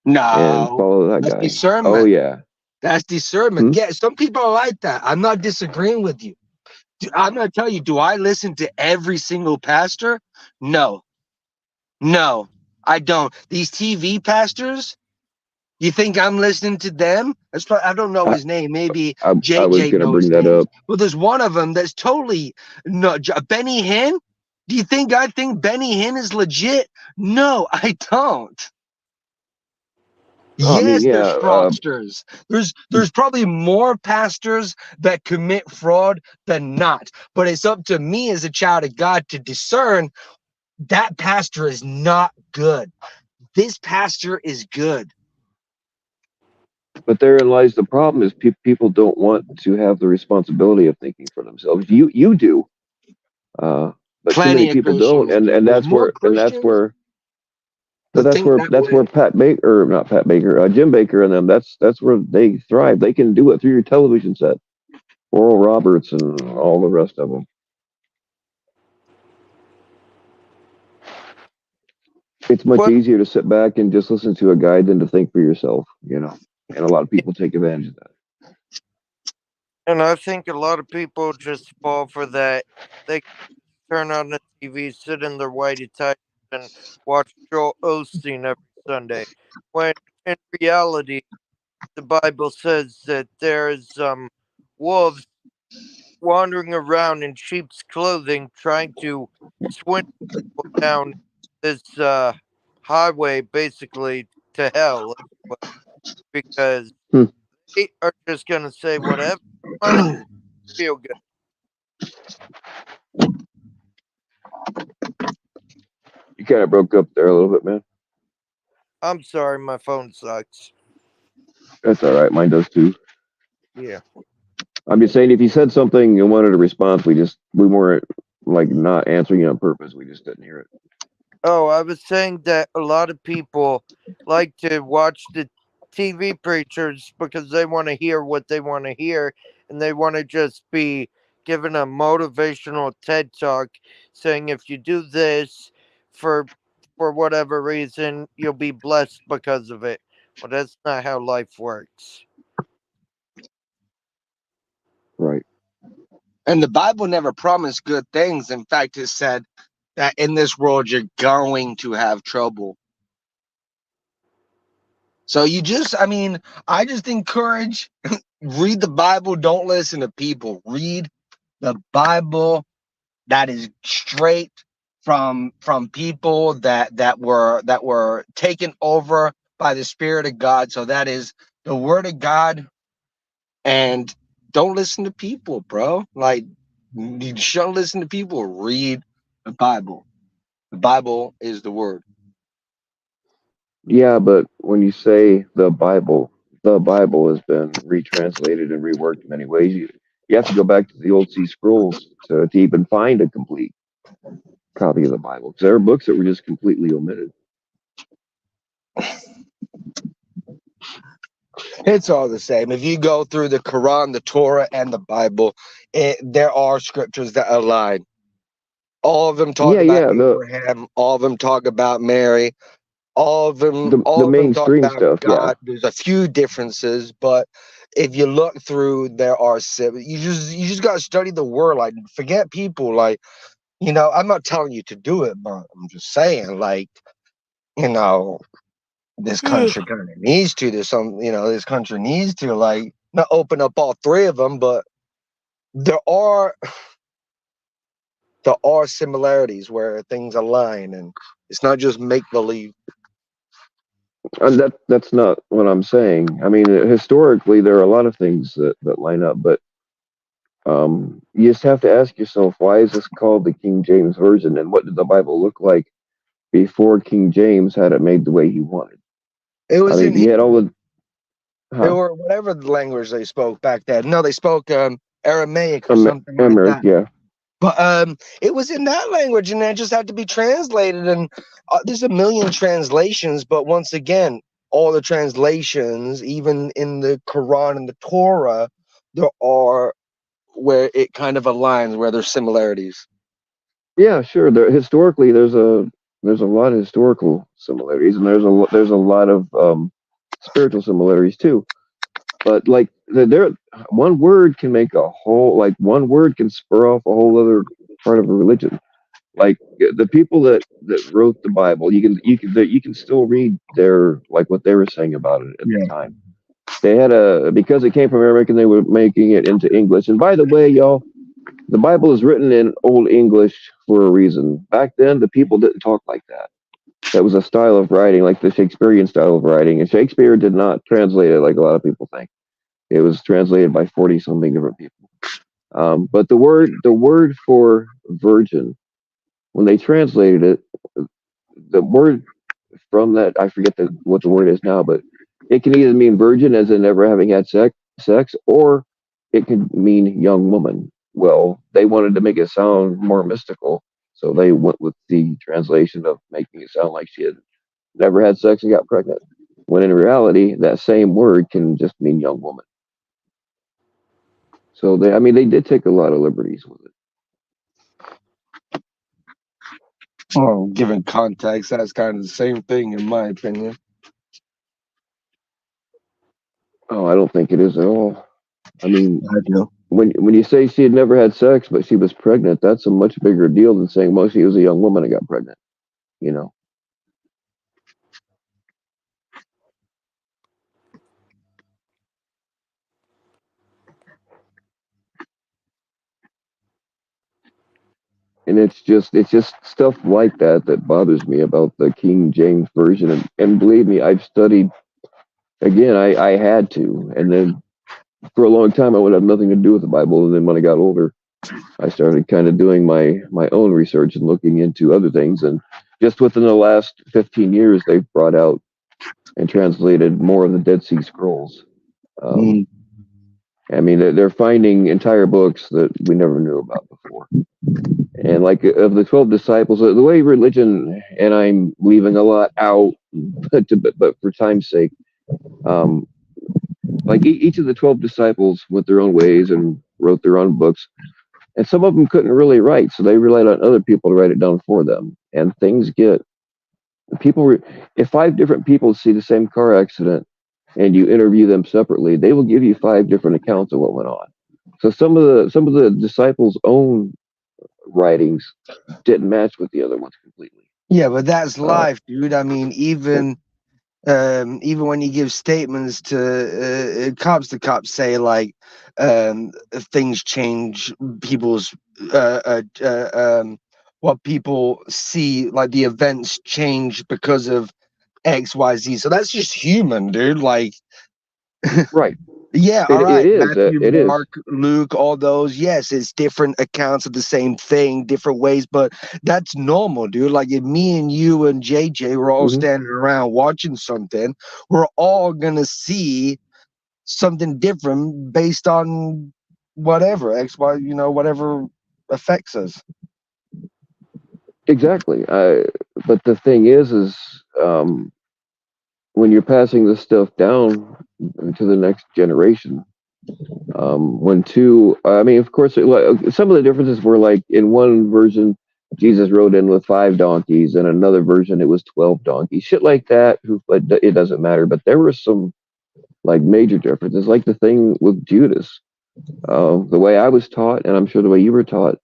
No, and follow that that's guy. discernment. Oh yeah, that's discernment. Yeah, some people are like that. I'm not disagreeing with you. I'm going to tell you, do I listen to every single pastor? No, I don't. These TV pastors, you think I'm listening to them? I don't know his name. Maybe I was JJ going to knows bring that names. up. Well, there's one of them that's totally not. Benny Hinn? Do you think I think Benny Hinn is legit? No, I don't. Oh, Yes, yeah, there's fraudsters. There's probably more pastors that commit fraud than not. But it's up to me as a child of God to discern that pastor is not good. This pastor is good. But therein lies the problem: is people don't want to have the responsibility of thinking for themselves. You do, but too many people don't, and that's where Pat Baker, or not Pat Baker, Jim Baker, and them. That's where they thrive. They can do it through your television set. Oral Roberts and all the rest of them. It's much easier to sit back and just listen to a guide than to think for yourself, and a lot of people take advantage of that. And I think a lot of people just fall for that. They turn on the TV, sit in their whitey tights, and watch Joel Osteen every Sunday. When in reality, the Bible says that there's wolves wandering around in sheep's clothing, trying to swindle people down this highway, basically to hell, because they are just gonna say whatever money feel good. You kind of broke up there a little bit, man. I'm sorry, my phone sucks. That's all right. Mine does too. Yeah. I'm just saying, if you said something and wanted a response, we weren't like not answering it on purpose. We just didn't hear it. Oh, I was saying that a lot of people like to watch the TV preachers because they want to hear what they want to hear, and they want to just be given a motivational TED talk saying if you do this for whatever reason, you'll be blessed because of it. Well, that's not how life works. Right. And the Bible never promised good things. In fact, it said that in this world you're going to have trouble. So I just encourage, read the Bible, don't listen to people. Read the Bible. That is straight from people that were taken over by the Spirit of God. So that is the Word of God. And don't listen to people, bro. Like, You shouldn't listen to people. Read the Bible. The Bible is the word. Yeah, but when you say the Bible has been retranslated and reworked in many ways. You have to go back to the old sea scrolls to even find a complete copy of the Bible, because there are books that were just completely omitted. It's all the same. If you go through the Quran, the Torah, and the Bible, there are scriptures that align. All of them talk Yeah, about yeah, Abraham. All of them talk about Mary. All of them talk mainstream about stuff. Yeah, God. There's a few differences, but if you look through, there are you just gotta study the word. Like, forget people. Like, I'm not telling you to do it, but I'm just saying, like, this country kind of needs to. There's some, this country needs to, like, not open up all three of them, but there are similarities where things align, and it's not just make believe. and that's not what I'm saying. I mean, historically, there are a lot of things that line up, but you just have to ask yourself, why is this called the King James Version, and what did the Bible look like before King James had it made the way he wanted? It was I mean, in he had all the or whatever the language they spoke back then. No, they spoke Aramaic or something like America, that. yeah. But it was in that language, and it just had to be translated. And there's a million translations, but once again, all the translations, even in the Quran and the Torah, there are where it kind of aligns, where there's similarities. Yeah, sure. Historically, there's a lot of historical similarities, and there's a lot of spiritual similarities too. But like one word can make a whole, like one word can spur off a whole other part of a religion. Like the people that wrote the Bible, you can still read their, like, what they were saying about it at the time. They had because it came from Arabic and they were making it into English. And by the way, y'all, the Bible is written in Old English for a reason. Back then, the people didn't talk like that. That was a style of writing, like the Shakespearean style of writing. And Shakespeare did not translate it like a lot of people think. It was translated by 40 something different people. But the word for virgin, when they translated it, the word from that, I forget what the word is now, but it can either mean virgin, as in never having had sex, or it can mean young woman. Well, they wanted to make it sound more mystical, so they went with the translation of making it sound like she had never had sex and got pregnant. When in reality, that same word can just mean young woman. So they did take a lot of liberties with it. Well, given context, that's kind of the same thing, in my opinion. Oh, I don't think it is at all. I mean, I do. When you say she had never had sex but she was pregnant, that's a much bigger deal than saying, well, she was a young woman and got pregnant. You know. And it's just stuff like that bothers me about the King James version. And believe me, I've studied. Again, I had to, and then for a long time I would have nothing to do with the Bible. And then when I got older, I started kind of doing my own research and looking into other things. And just within the last 15 years, they've brought out and translated more of the Dead Sea Scrolls. I mean, they're finding entire books that we never knew about before. And like of the 12 disciples, the way religion, and I'm leaving a lot out, but for time's sake, like each of the 12 disciples went their own ways and wrote their own books. And some of them couldn't really write, so they relied on other people to write it down for them. And things get if 5 different people see the same car accident and you interview them separately, they will give you 5 different accounts of what went on. So some of the disciples' own writings didn't match with the other ones completely. Yeah, but that's life, dude. I mean, even when you give statements to cops, the cops say, like, things change people's what people see, like the events change because of XYZ. So that's just human, dude. Like, right. Yeah, all It right. is. Matthew, It is. Mark, Luke, all those. Yes, it's different accounts of the same thing, different ways, but that's normal, dude. Like if me and you and JJ were all Mhm. standing around watching something, we're all gonna see something different based on whatever X, Y, whatever affects us. Exactly. But the thing is, when you're passing this stuff down to the next generation, when two, I mean, of course, some of the differences were like in one version, Jesus rode in with 5 donkeys, and another version it was 12 donkeys, shit like that. But it doesn't matter. But there were some like major differences, like the thing with Judas. The way I was taught, and I'm sure the way you were taught,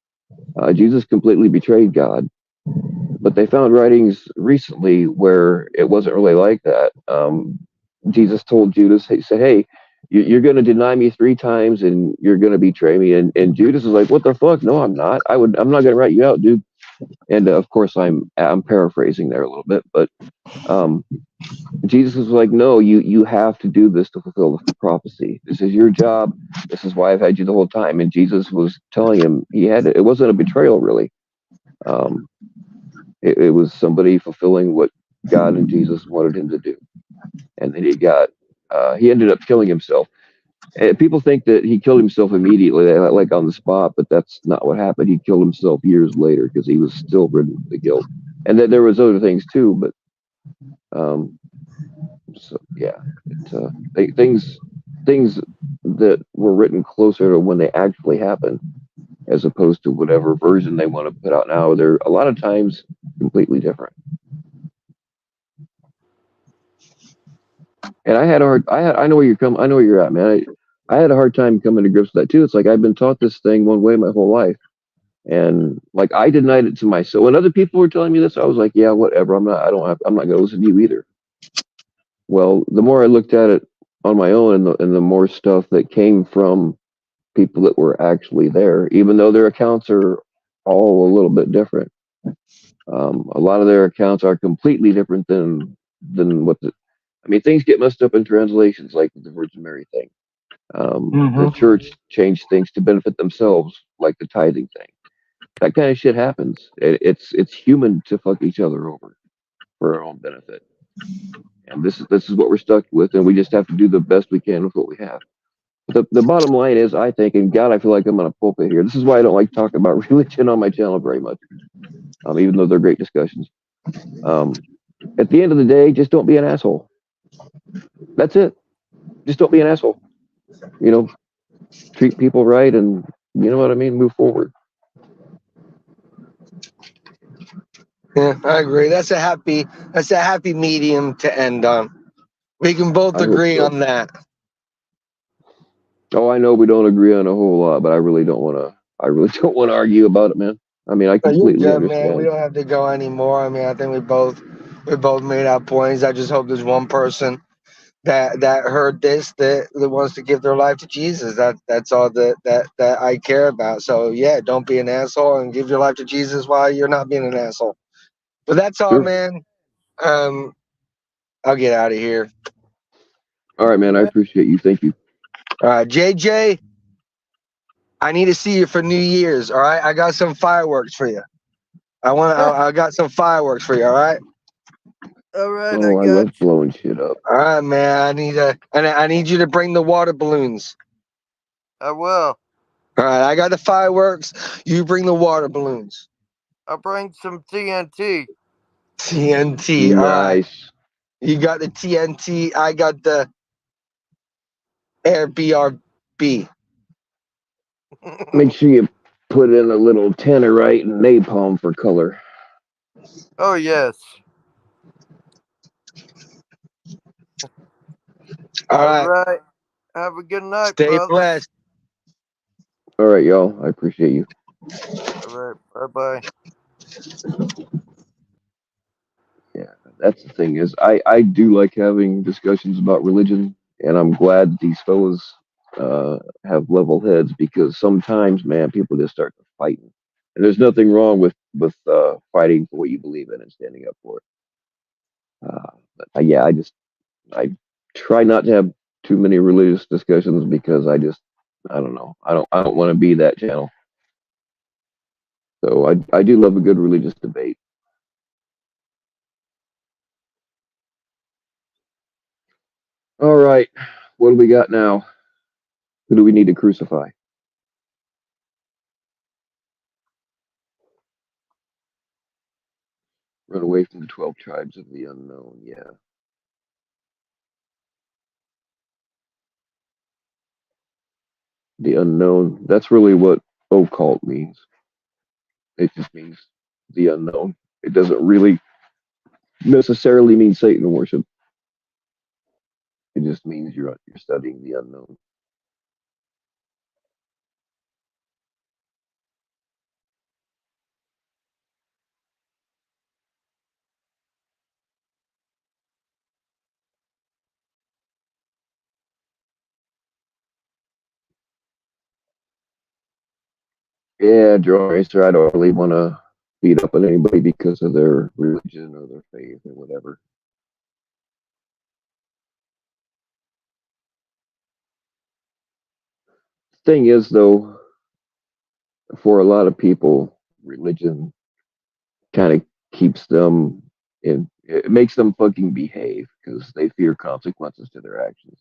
Jesus completely betrayed God. But they found writings recently where it wasn't really like that. Jesus told Judas, he said, "Hey, you're going to deny me 3 times, and you're going to betray me." And Judas is like, "What the fuck? No, I'm not. I'm not going to write you out, dude." And of course, I'm paraphrasing there a little bit, but um, Jesus was like, "No, you have to do this to fulfill the prophecy. This is your job. This is why I've had you the whole time." And Jesus was telling him he had it. It wasn't a betrayal, really. Um, it was somebody fulfilling what God and Jesus wanted him to do. And then he ended up killing himself. And people think that he killed himself immediately, like on the spot, but that's not what happened. He killed himself years later because he was still ridden with the guilt. And then there was other things too, but um, so yeah, things that were written closer to when they actually happened, as opposed to whatever version they want to put out now. They're a lot of times completely different. And I know where you're coming. I know where you're at, man. I had a hard time coming to grips with that too. It's like I've been taught this thing one way my whole life, and like I denied it to myself. When other people were telling me this, I was like, yeah, whatever. I'm not going to listen to you either. Well, the more I looked at it on my own, and the more stuff that came from people that were actually there, even though their accounts are all a little bit different. A lot of their accounts are completely different than what the. I mean, things get messed up in translations, like the Virgin Mary thing. The church changed things to benefit themselves, like the tithing thing. That kind of shit happens. It's human to fuck each other over for our own benefit, and this is what we're stuck with, and we just have to do the best we can with what we have. But the bottom line is, I think, and God, I feel like I'm on a pulpit here. This is why I don't like talking about religion on my channel very much, even though they're great discussions. At the end of the day, just don't be an asshole. That's it. Just don't be an asshole. You know, treat people right, and you know what I mean. Move forward. Yeah, I agree. That's a happy medium to end on. We can both I hope agree so. on that. Oh, I know we don't agree on a whole lot, but I really don't want to. I really don't want to argue about it, man. I mean, I No, you're completely good, man. We understand. don't have to go anymore. I mean, I think we both made our points. I just hope there's one person that heard this that wants to give their life to Jesus. That's all that I care about. So yeah, don't be an asshole and give your life to Jesus while you're not being an asshole. But that's all, Sure. man. I'll get out of here. All right, man. I appreciate you. Thank you. All right, JJ, I need to see you for New Year's. All right, I got some fireworks for you. I got some fireworks for you. All right. All right, I Oh, I got love blowing shit up. All right, man. I need you to bring the water balloons. you. I will. All right, I got the fireworks. You bring the water balloons. I'll bring some TNT. TNT. All right. Nice. You got the TNT. I got the Air BRB. Make sure you put in a little tannerite and napalm for color. Oh yes. All All right. right. Have a good night, Stay brothers. blessed. All right, y'all. I appreciate you. All right. Bye bye. Yeah, that's the thing is, I do like having discussions about religion, and I'm glad that these fellas have level heads, because sometimes, man, people just start to fighting, and there's nothing wrong with fighting for what you believe in and standing up for it. But yeah, I try not to have too many religious discussions because I don't know. I don't want to be that channel. So I do love a good religious debate. All right, what do we got now? Who do we need to crucify? Run away from the 12 tribes of the unknown. Yeah. The unknown. That's really what occult means. It just means the unknown. It doesn't really necessarily mean Satan worship. It just means you're studying the unknown. Yeah, Draw Racer, I don't really want to beat up on anybody because of their religion or their faith or whatever. Thing is, though, for a lot of people, religion kind of keeps them in, it makes them fucking behave because they fear consequences to their actions.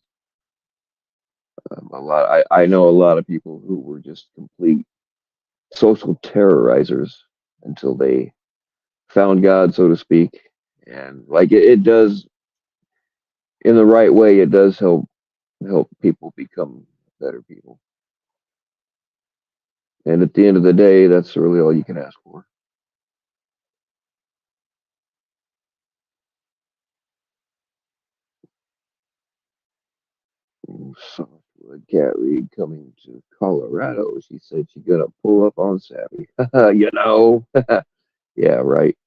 I know a lot of people who were just complete social terrorizers until they found God, so to speak. And like it does, in the right way, it does help people become better people. And at the end of the day, that's really all you can ask for. Softwood Cat Reed coming to Colorado. She said she's gonna pull up on Savvy. You know. Yeah, right.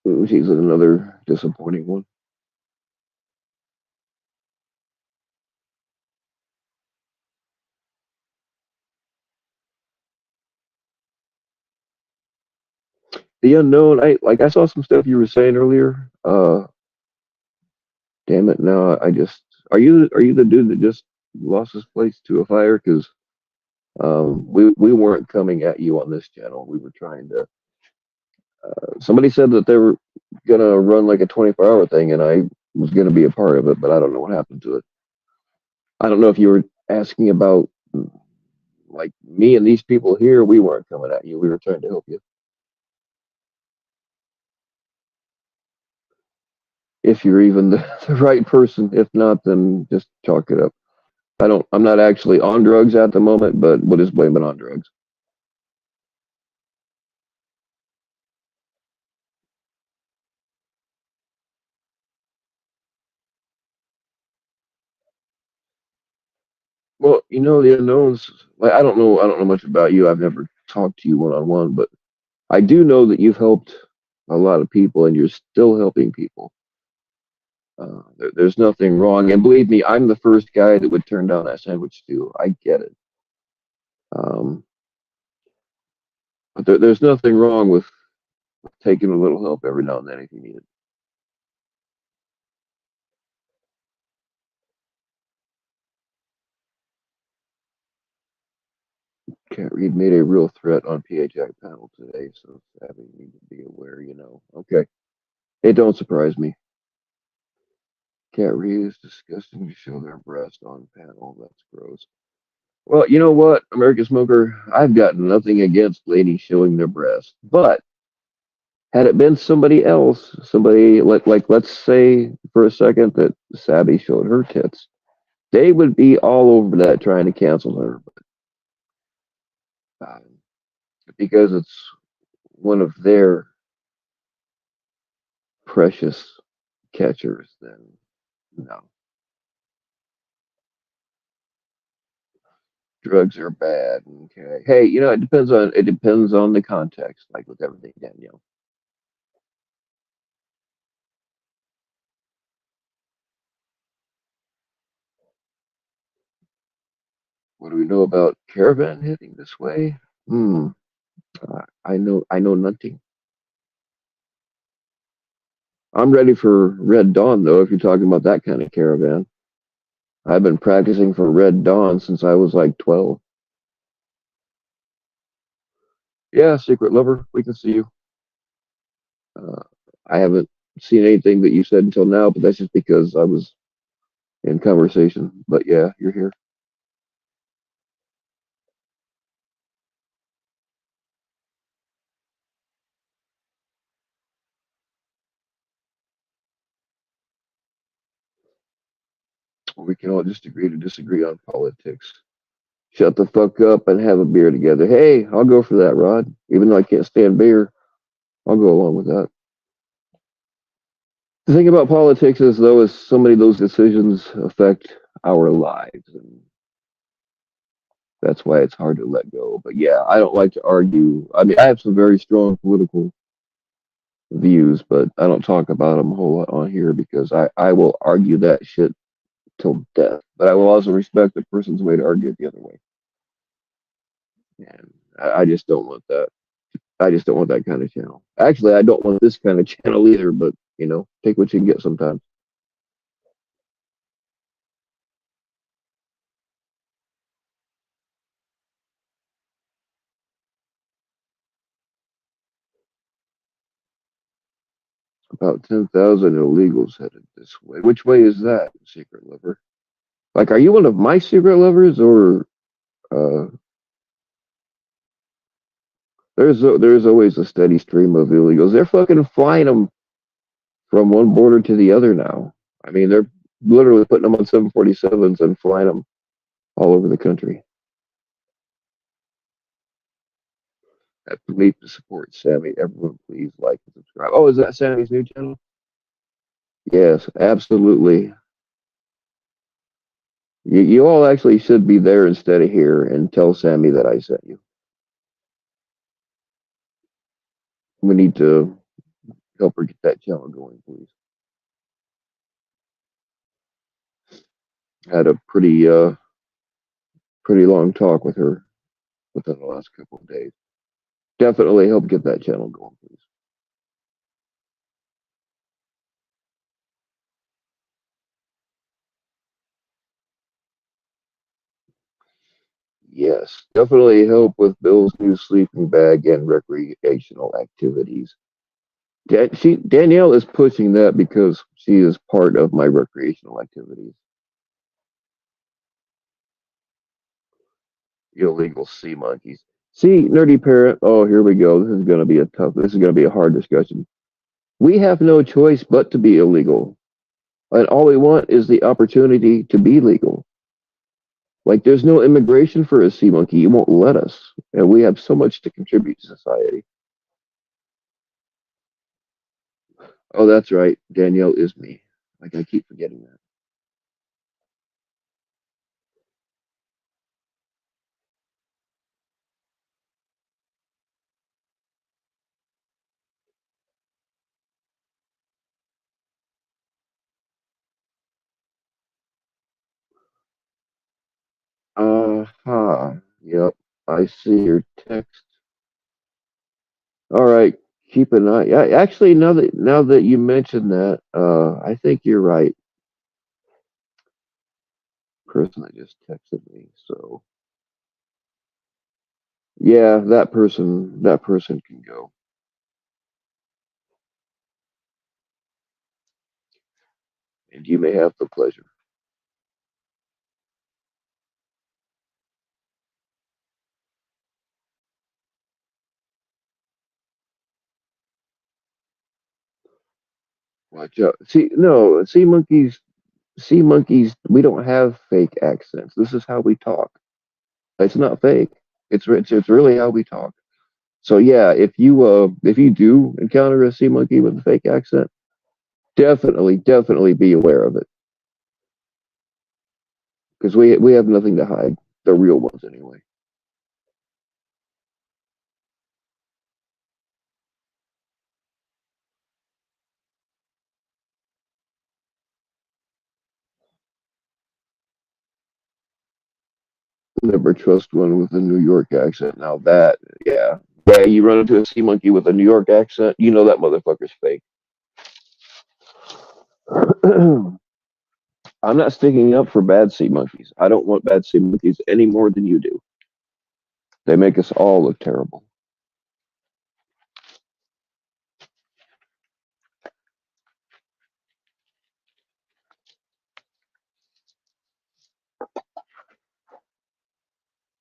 She's another disappointing one. The unknown. I saw some stuff you were saying earlier. Damn it! Now I just are you the dude that just lost his place to a fire? Because we weren't coming at you on this channel. We were trying to. Somebody said that they were gonna run like a 24-hour thing, and I was gonna be a part of it, but I don't know what happened to it. I don't know if you were asking about like me and these people here. We weren't coming at you. We were trying to help you. If you're even the right person. If not, then just chalk it up. I'm not actually on drugs at the moment, but we'll just blame it on drugs. Well, you know, the unknowns, like I don't know much about you. I've never talked to you one on one, but I do know that you've helped a lot of people and you're still helping people. There's nothing wrong. And believe me, I'm the first guy that would turn down that sandwich too. I get it. Um, but there's nothing wrong with taking a little help every now and then if you need it. Can't read made a real threat on PHI panel today, so Savvy need to be aware, you know. Okay. It don't surprise me. Cat Reed is disgusting to show their breast on panel. That's gross. Well, you know what, American Smoker? I've got nothing against ladies showing their breast. But had it been somebody else, somebody like let's say for a second that Savvy showed her tits, they would be all over that trying to cancel her. But because it's one of their precious catchers, then no. Drugs are bad. Okay. Hey, you know, it depends on the context, like with everything, Danielle. What do we know about caravan heading this way? I know nothing. I'm ready for Red Dawn, though, if you're talking about that kind of caravan. I've been practicing for Red Dawn since I was like 12. Yeah, Secret Lover, we can see you. Uh, I haven't seen anything that you said until now, but that's just because I was in conversation. But yeah, you're here. We can all just agree to disagree on politics. Shut the fuck up and have a beer together. Hey, I'll go for that, Rod. Even though I can't stand beer, I'll go along with that. The thing about politics is, though, is so many of those decisions affect our lives, and that's why it's hard to let go. But yeah, I don't like to argue. I mean, I have some very strong political views, but I don't talk about them a whole lot on here because I will argue that shit till death. But I will also respect the person's way to argue it the other way. And I just don't want that. I just don't want that kind of channel. Actually, I don't want this kind of channel either, but take what you can get sometimes. About 10,000 illegals headed this way. Which way is that, Secret Lover? Like, are you one of my secret lovers, or uh, there's always a steady stream of illegals. They're fucking flying them from one border to the other now. I mean, they're literally putting them on 747s and flying them all over the country. Please support Sammy. Everyone, please like and subscribe. Oh, is that Sammy's new channel? Yes, absolutely. You all actually should be there instead of here and tell Sammy that I sent you. We need to help her get that channel going, please. Had a pretty long talk with her within the last couple of days. Definitely help get that channel going, please. Yes, definitely help with Bill's new sleeping bag and recreational activities. Danielle is pushing that because she is part of my recreational activities. Illegal sea monkeys. See, nerdy parrot. Oh, here we go. This is going to be a hard discussion. We have no choice but to be illegal. And all we want is the opportunity to be legal. Like, there's no immigration for a sea monkey. You won't let us. And we have so much to contribute to society. Oh, that's right. Danielle is me. Like, I keep forgetting that. Yep. I see your text. All right. Keep an eye. Actually, now that you mention that, I think you're right. Person that just texted me. So yeah, that person can go. And you may have the pleasure. Watch out. Sea monkeys, we don't have fake accents. This is how we talk. It's not fake. It's really how we talk. So yeah, if you do encounter a sea monkey with a fake accent, definitely be aware of it. Because we have nothing to hide. The real ones anyway. Never trust one with a New York accent. Now that, yeah, you run into a sea monkey with a New York accent, you know that motherfucker's fake. I'm not sticking up for bad sea monkeys. I don't want bad sea monkeys any more than you do. They make us all look terrible.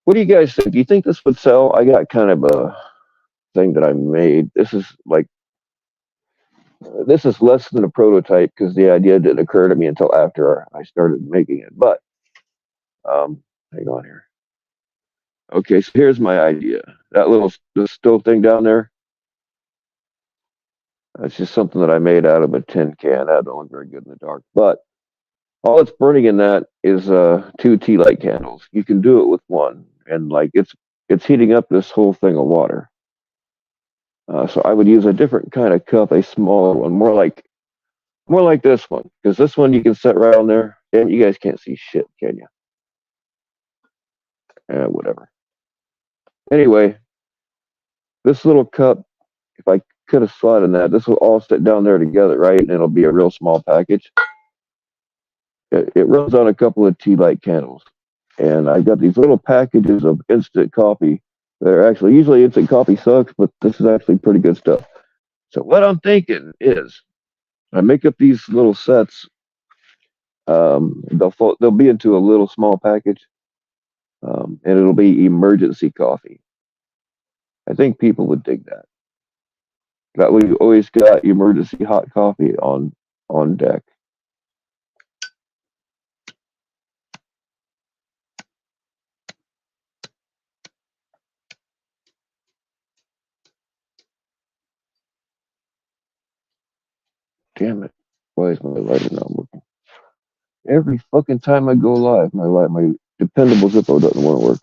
What do you guys think? Do you think this would sell? I got kind of a thing that I made. This is less than a prototype because the idea didn't occur to me until after I started making it. But hang on here. Okay, so here's my idea. That little the stove thing down there. That's just something that I made out of a tin can. That don't look very good in the dark. But all it's burning in that is two tea light candles. You can do it with one, and like it's heating up this whole thing of water. So I would use a different kind of cup, a smaller one, more like this one, because this one you can set right on there. Damn, you guys can't see shit, can you? Whatever. Anyway, this little cup, if I could have slotted in that, this will all sit down there together, right? And it'll be a real small package. It runs on a couple of tea light candles. And I got these little packages of instant coffee. They're actually, usually instant coffee sucks, but this is actually pretty good stuff. So what I'm thinking is I make up these little sets. They'll be into a little small package, and it'll be emergency coffee. I think people would dig that. That we always got emergency hot coffee on deck. Damn it! Why is my lighter not working? Every fucking time I go live, my dependable Zippo doesn't want to work.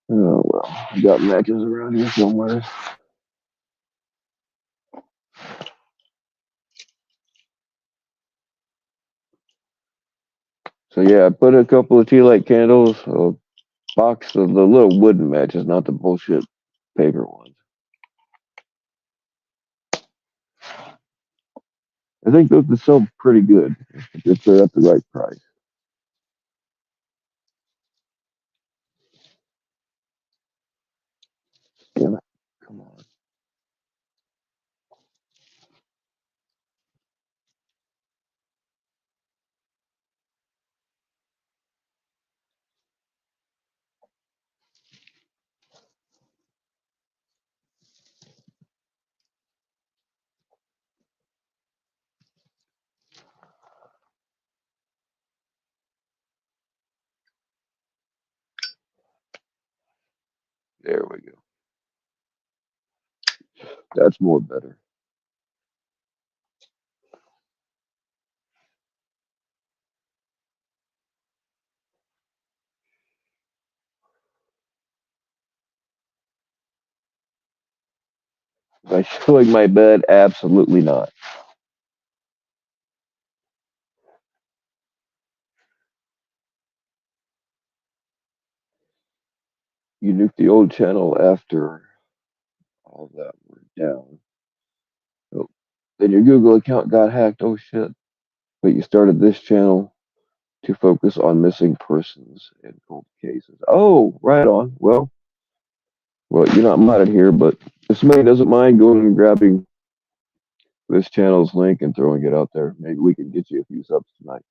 Oh well, I got matches around here somewhere. So yeah, I put a couple of tea light candles, a box of the little wooden matches, not the bullshit paper ones. I think those would sell pretty good if they're at the right price. Damn it. Come on. There we go. That's more better. Am I showing my bed? Absolutely not. You nuked the old channel after all that went down. Oh, then your Google account got hacked. Oh shit. But you started this channel to focus on missing persons and cold cases. Oh, right on. Well, you're not modded here, but if somebody doesn't mind going and grabbing this channel's link and throwing it out there, maybe we can get you a few subs tonight.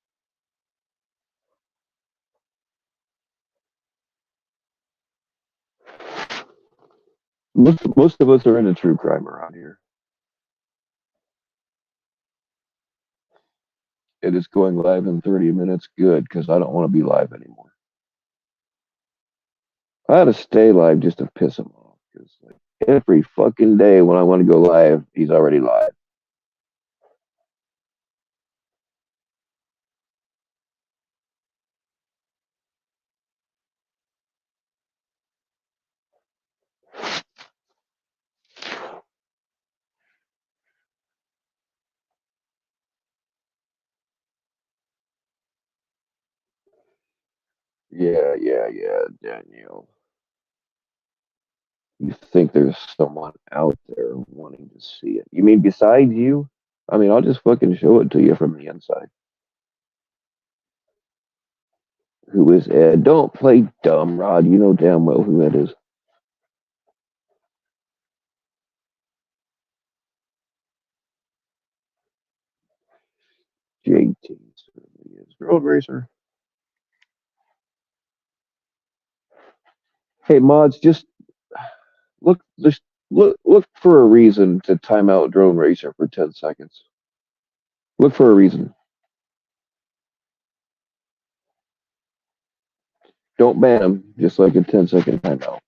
Most of us are into true crime around here. It is going live in 30 minutes. Good, because I don't want to be live anymore. I had to stay live just to piss him off. Because like, every fucking day when I want to go live, he's already live. Yeah, Danielle. You think there's someone out there wanting to see it? You mean besides you? I mean, I'll just fucking show it to you from the inside. Who is Ed? Don't play dumb, Rod. You know damn well who that is. JT certainly is. Road Racer. Hey, mods, just look for a reason to time out Drone Racer for 10 seconds. Look for a reason. Don't ban him, just like a 10-second timeout.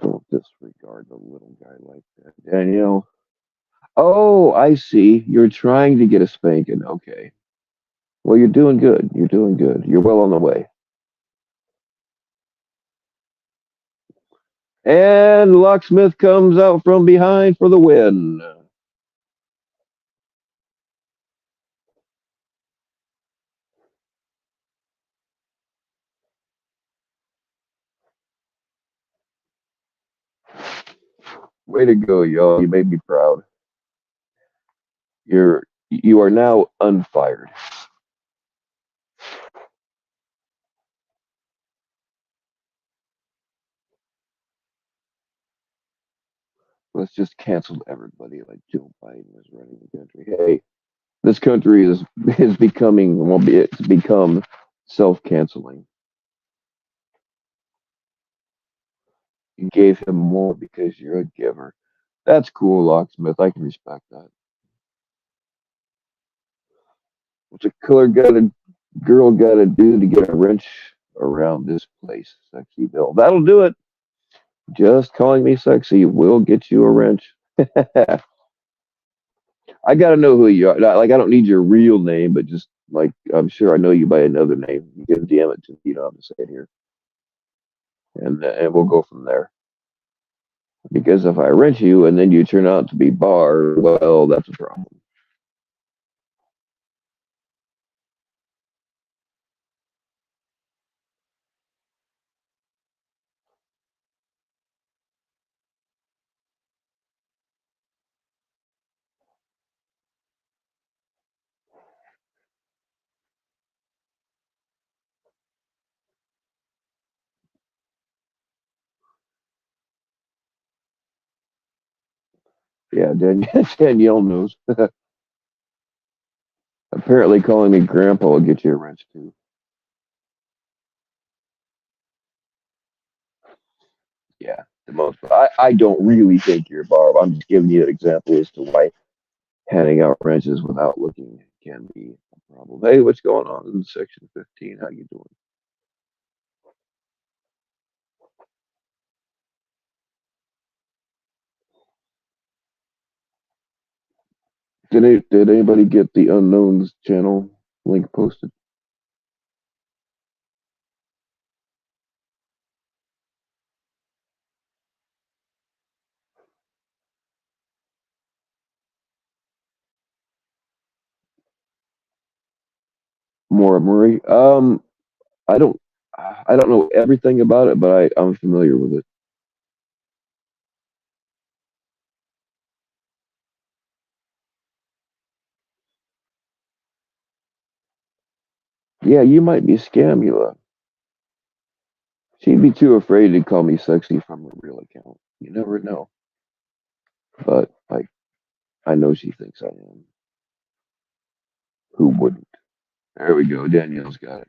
Don't disregard the little guy like that. Danielle. Oh, I see. You're trying to get a spanking. Okay. Well, you're doing good. You're doing good. You're well on the way. And Locksmith comes out from behind for the win. Way to go, y'all. You made me proud. You are now unfired. Let's just cancel everybody like Joe Biden is running the country. Hey, this country is becoming, well, it's become self-canceling. You gave him more because you're a giver. That's cool, Locksmith. I can respect that. What's a girl gotta do to get a wrench around this place, Sexy Bill? That'll do it. Just calling me sexy will get you a wrench. I gotta know who you are. Like, I don't need your real name, but just like I'm sure I know you by another name. You can DM it to me. You don't have to say it here, and we'll go from there. Because if I wrench you and then you turn out to be Bar, well, that's a problem. Yeah, Danielle knows. Apparently, calling me Grandpa will get you a wrench too. Yeah, the most. I don't really think you're Barb. I'm just giving you an example as to why handing out wrenches without looking can be a problem. Hey, what's going on in section 15? How you doing? Did anybody get the Unknowns channel link posted? More Murray. I don't I don't know everything about it, but I'm familiar with it. Yeah, you might be Scamula. She'd be too afraid to call me sexy from her real account. You never know. But like, I know she thinks I am. Who wouldn't? There we go. Danielle's got it.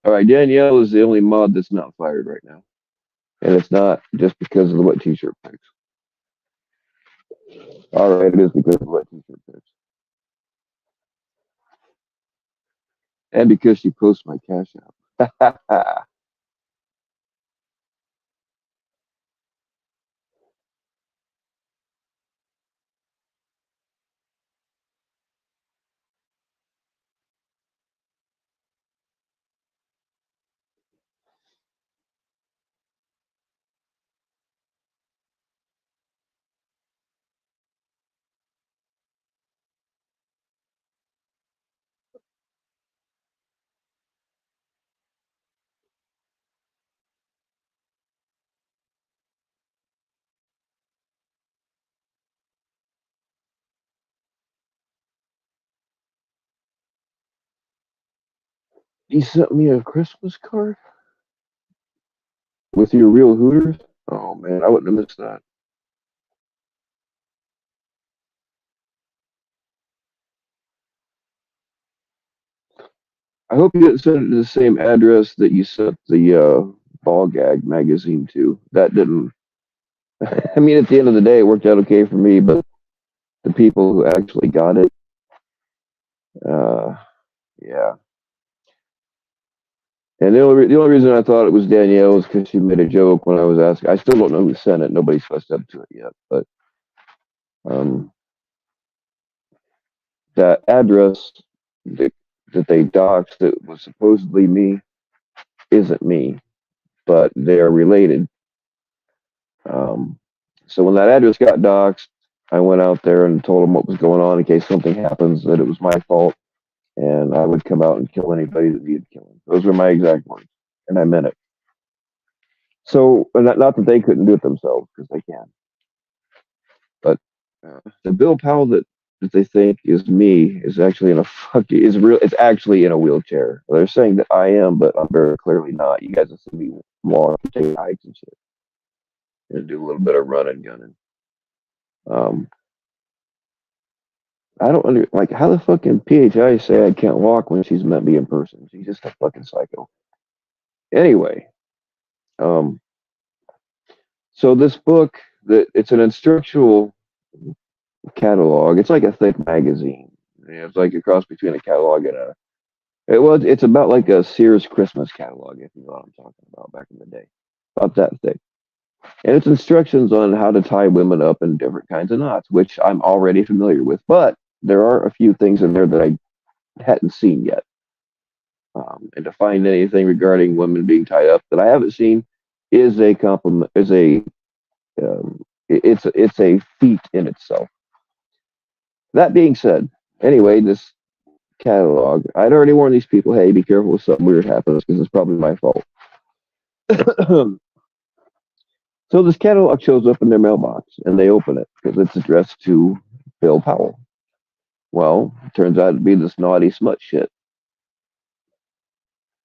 All right, Danielle is the only mod that's not fired right now, and it's not just because of the wet t-shirt pics. All right, it is because of the wet t-shirt pics, and because she posts my cash app. You sent me a Christmas card with your real Hooters? Oh man, I wouldn't have missed that. I hope you didn't send it to the same address that you sent the ball gag magazine to. That didn't. I mean, at the end of the day, it worked out okay for me, but the people who actually got it, uh, yeah. And the only reason I thought it was Danielle was because she made a joke when I was asking. I still don't know who sent it. Nobody's fessed up to it yet, but um, that address that, that they doxed that was supposedly me isn't me, but they're related. Um, so when that address got doxed, I went out there and told them what was going on in case something happens, that it was my fault, and I would come out and kill anybody that needed killing. Those were my exact words, and I meant it. So, not that they couldn't do it themselves, because they can, but the Bill Powell that they think is me is actually in a fucking is real. It's actually in a wheelchair. They're saying that I am, but I'm very clearly not. You guys have seen me walk, take hikes and shit, and do a little bit of running, gunning. Um, I don't like how the fucking PHI say I can't walk when she's met me in person. She's just a fucking psycho. Anyway, um, so this book that it's an instructional catalog. It's like a thick magazine. It's like a cross between a catalog and a. It's about like a Sears Christmas catalog, if you know what I'm talking about. Back in the day, about that thick, and it's instructions on how to tie women up in different kinds of knots, which I'm already familiar with. But there are a few things in there that I hadn't seen yet. And to find anything regarding women being tied up that I haven't seen is a compliment. It's a feat in itself. That being said, anyway, this catalog, I'd already warned these people, hey, be careful if something weird happens because it's probably my fault. So this catalog shows up in their mailbox and they open it because it's addressed to Bill Powell. Well, it turns out to be this naughty smut shit.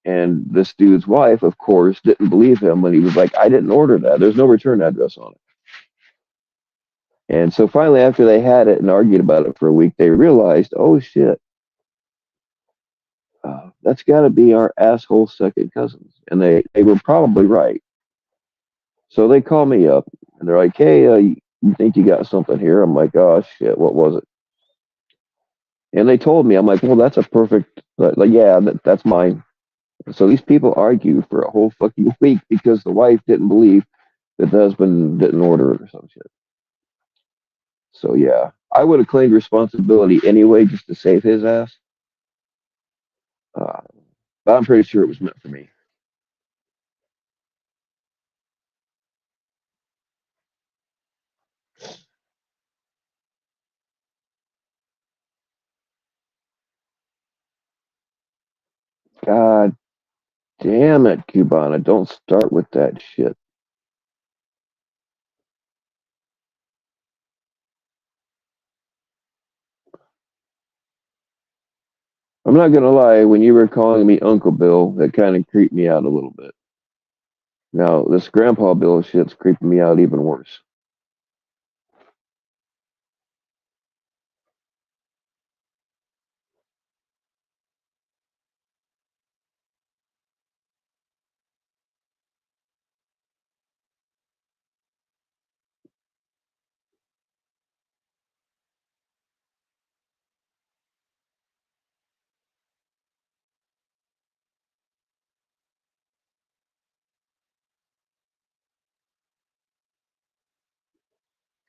And this dude's wife, of course, didn't believe him when he was like, I didn't order that. There's no return address on it. And so finally, after they had it and argued about it for a week, they realized, oh shit, that's got to be our asshole second cousins. And they were probably right. So they call me up and they're like, hey, you think you got something here? I'm like, oh shit, what was it? And they told me, I'm like, well, that's a perfect, like, yeah, that's mine. So these people argue for a whole fucking week because the wife didn't believe that the husband didn't order it or some shit. So yeah, I would have claimed responsibility anyway just to save his ass. Uh, but I'm pretty sure it was meant for me. God damn it, Cubana. Don't start with that shit. I'm not gonna lie, when you were calling me Uncle Bill, that kind of creeped me out a little bit. Now, this Grandpa Bill shit's creeping me out even worse.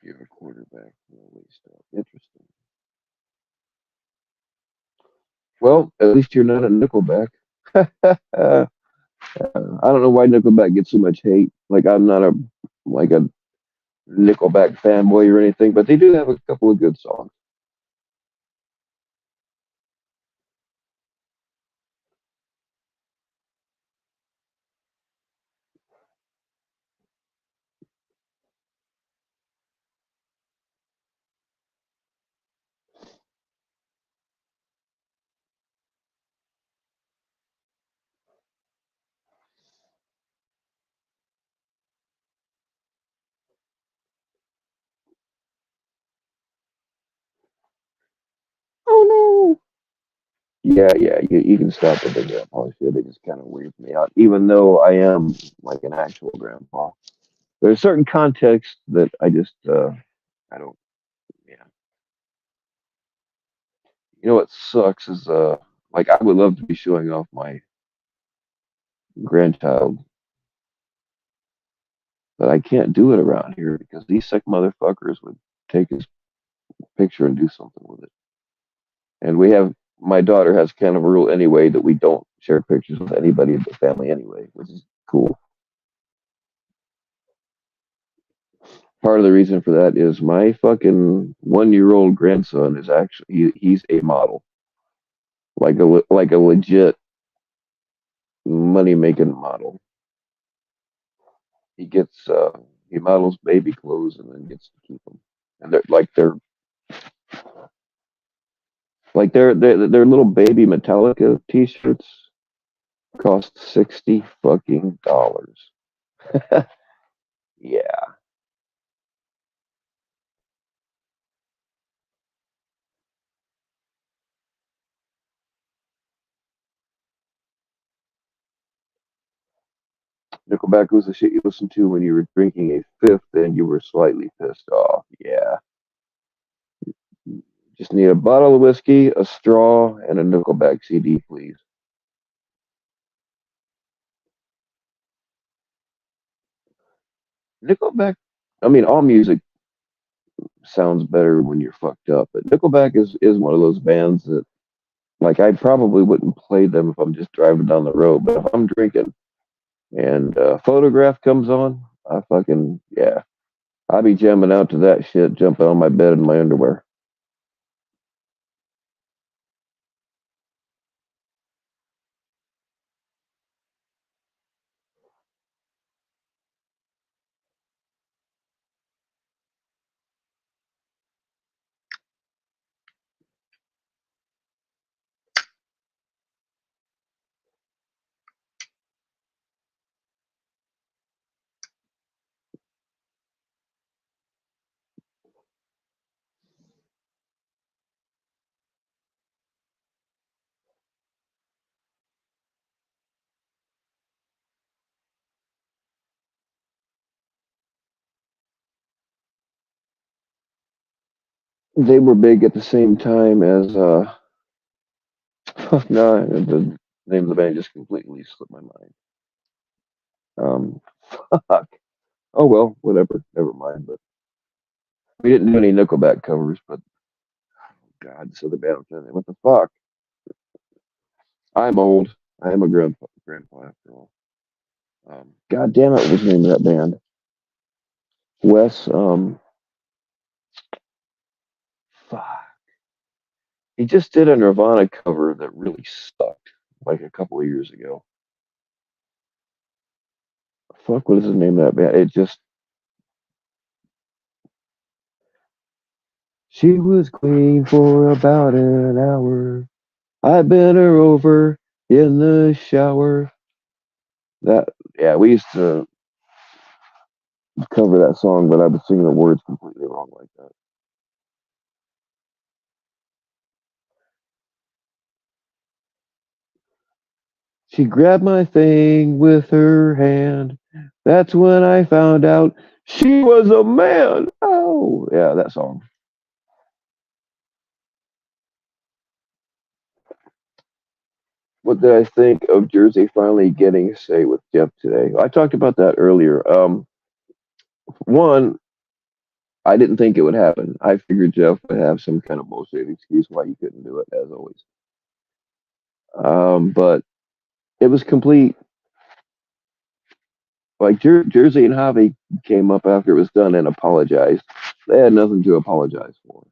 You're a quarterback. Holy stuff. Interesting. Well, at least you're not a Nickelback. I don't know why Nickelback gets so much hate. Like I'm not a Nickelback fanboy or anything, but they do have a couple of good songs. Yeah, yeah, you can stop with the grandpa shit. It just kind of weirds me out, even though I am like an actual grandpa. There's certain contexts that I just I don't. Yeah, you know what sucks is like I would love to be showing off my grandchild, but I can't do it around here because these sick motherfuckers would take his picture and do something with it. And we have my daughter has kind of a rule anyway that we don't share pictures with anybody in the family anyway, which is cool. Part of the reason for that is my fucking 1-year-old grandson is actually he's a model, like a legit money making model. He gets he models baby clothes and then gets to keep them, and they're little baby Metallica T-shirts cost $60 fucking. Yeah, Nickelback was the shit you listened to when you were drinking a fifth and you were slightly pissed off. Yeah, just need a bottle of whiskey, a straw, and a Nickelback CD, please. Nickelback. I mean, all music sounds better when you're fucked up, but Nickelback is one of those bands that like I probably wouldn't play them if I'm just driving down the road, but if I'm drinking and Photograph comes on, I fucking yeah, I'll be jamming out to that shit, jumping on my bed in my underwear. They were big at the same time as no, the name of the band just completely slipped my mind. Um, fuck. Oh well, whatever. Never mind. But we didn't do any Nickelback covers. But God, so the band. What the fuck? I'm old. I am a grandpa after all. God damn it! What was the name of that band? Wes. Fuck. He just did a Nirvana cover that really sucked, like a couple of years ago. Fuck, what is the name of that band? It just. She was clean for about an hour. I bent her over in the shower. That yeah, we used to cover that song, but I was singing the words completely wrong like that. She grabbed my thing with her hand. That's when I found out she was a man. Oh, yeah, that song. What did I think of Jersey finally getting a say with Jeff today? I talked about that earlier. One, I didn't think it would happen. I figured Jeff would have some kind of bullshit excuse why he couldn't do it, as always. But it was complete. Like Jersey and Javi came up after it was done and apologized. They had nothing to apologize for.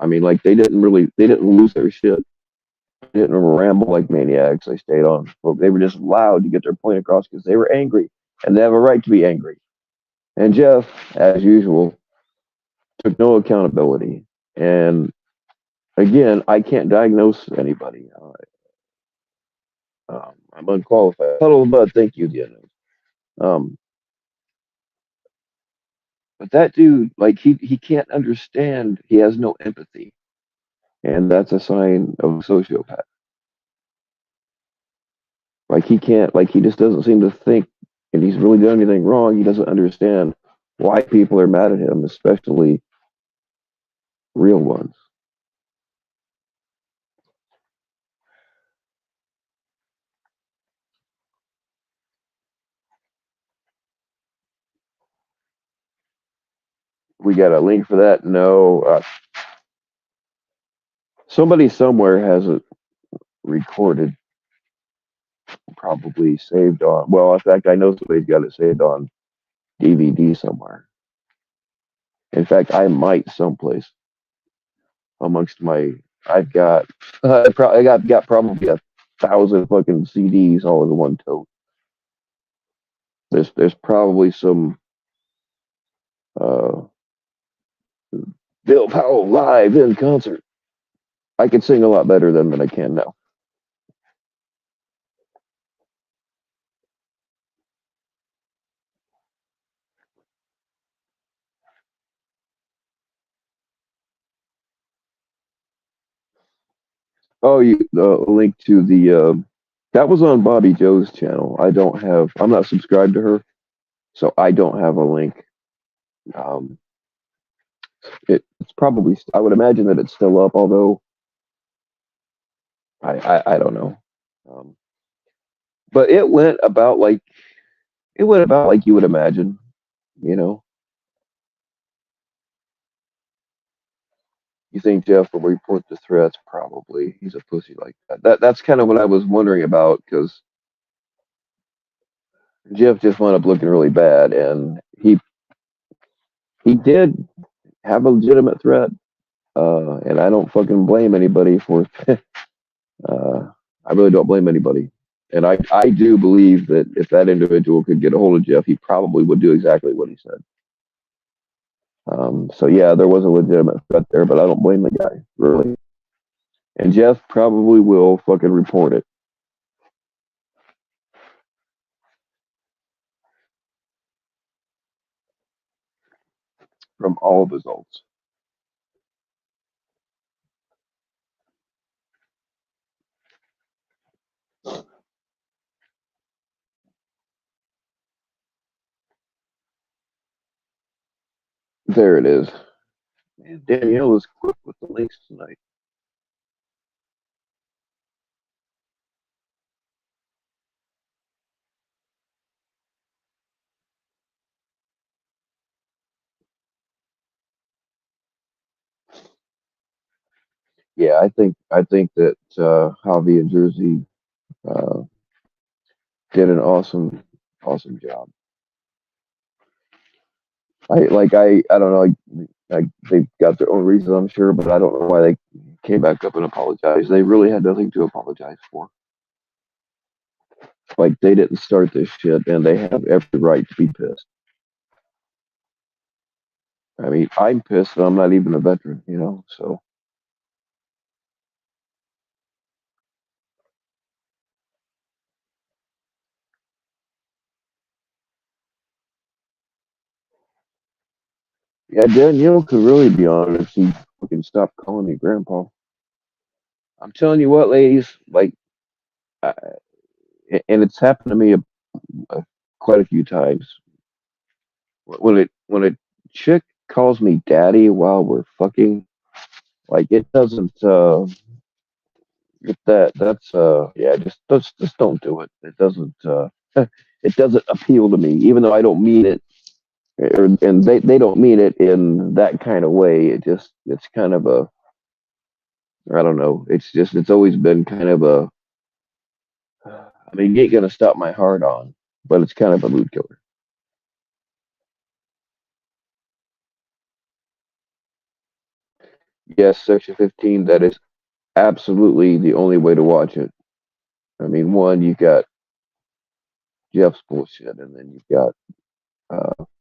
I mean, like they didn't lose their shit. They didn't ramble like maniacs. They stayed on. They were just loud to get their point across because they were angry, and they have a right to be angry. And Jeff, as usual, took no accountability. And again, I can't diagnose anybody. I'm unqualified. Puddle Bud, thank you, Diana. Um, but that dude, like he can't understand. He has no empathy, and that's a sign of a sociopath. Like he can't, like he just doesn't seem to think, and he's really done anything wrong. He doesn't understand why people are mad at him, especially real ones. We got a link for that? No. Somebody somewhere has it recorded, probably saved on. Well, in fact, I know somebody's got it saved on DVD somewhere. In fact, I might someplace amongst my. I've got. I got probably 1,000 fucking CDs all in one tote. There's probably some uh, Bill Powell live in concert. I can sing a lot better than I can now. Oh, you link to the that was on Bobby Joe's channel. I don't have. I'm not subscribed to her, so I don't have a link. Um, it's probably. I would imagine that it's still up, although I don't know. Um, but it went about like you would imagine. You know, you think Jeff will report the threats? Probably. He's a pussy like that. That's kind of what I was wondering about because Jeff just wound up looking really bad, and he did have a legitimate threat, and I don't fucking blame anybody for. I really don't blame anybody, and I do believe that if that individual could get a hold of Jeff, he probably would do exactly what he said. So yeah, there was a legitimate threat there, but I don't blame the guy really, and Jeff probably will fucking report it from all of his ults. There it is. Man, Danielle is quick with the links tonight. Yeah, I think that Javi and Jersey uh, did an awesome job. I don't know. They've got their own reasons, I'm sure, but I don't know why they came back up and apologized. They really had nothing to apologize for. Like they didn't start this shit, and they have every right to be pissed. I mean, I'm pissed, and I'm not even a veteran, you know. So yeah, Danielle could really be on if she fucking stopped calling me grandpa. I'm telling you what, ladies, like, I, and it's happened to me quite a few times. When a chick calls me daddy while we're fucking, like it doesn't that's yeah, just don't do it. It doesn't it doesn't appeal to me, even though I don't mean it, and they don't mean it in that kind of way. It's kind of a, I don't know. It's always been kind of a. I mean, you ain't gonna stop my heart on, but it's kind of a mood killer. Yes, Section 15. That is absolutely the only way to watch it. I mean, one, you got Jeff's bullshit, and then you've got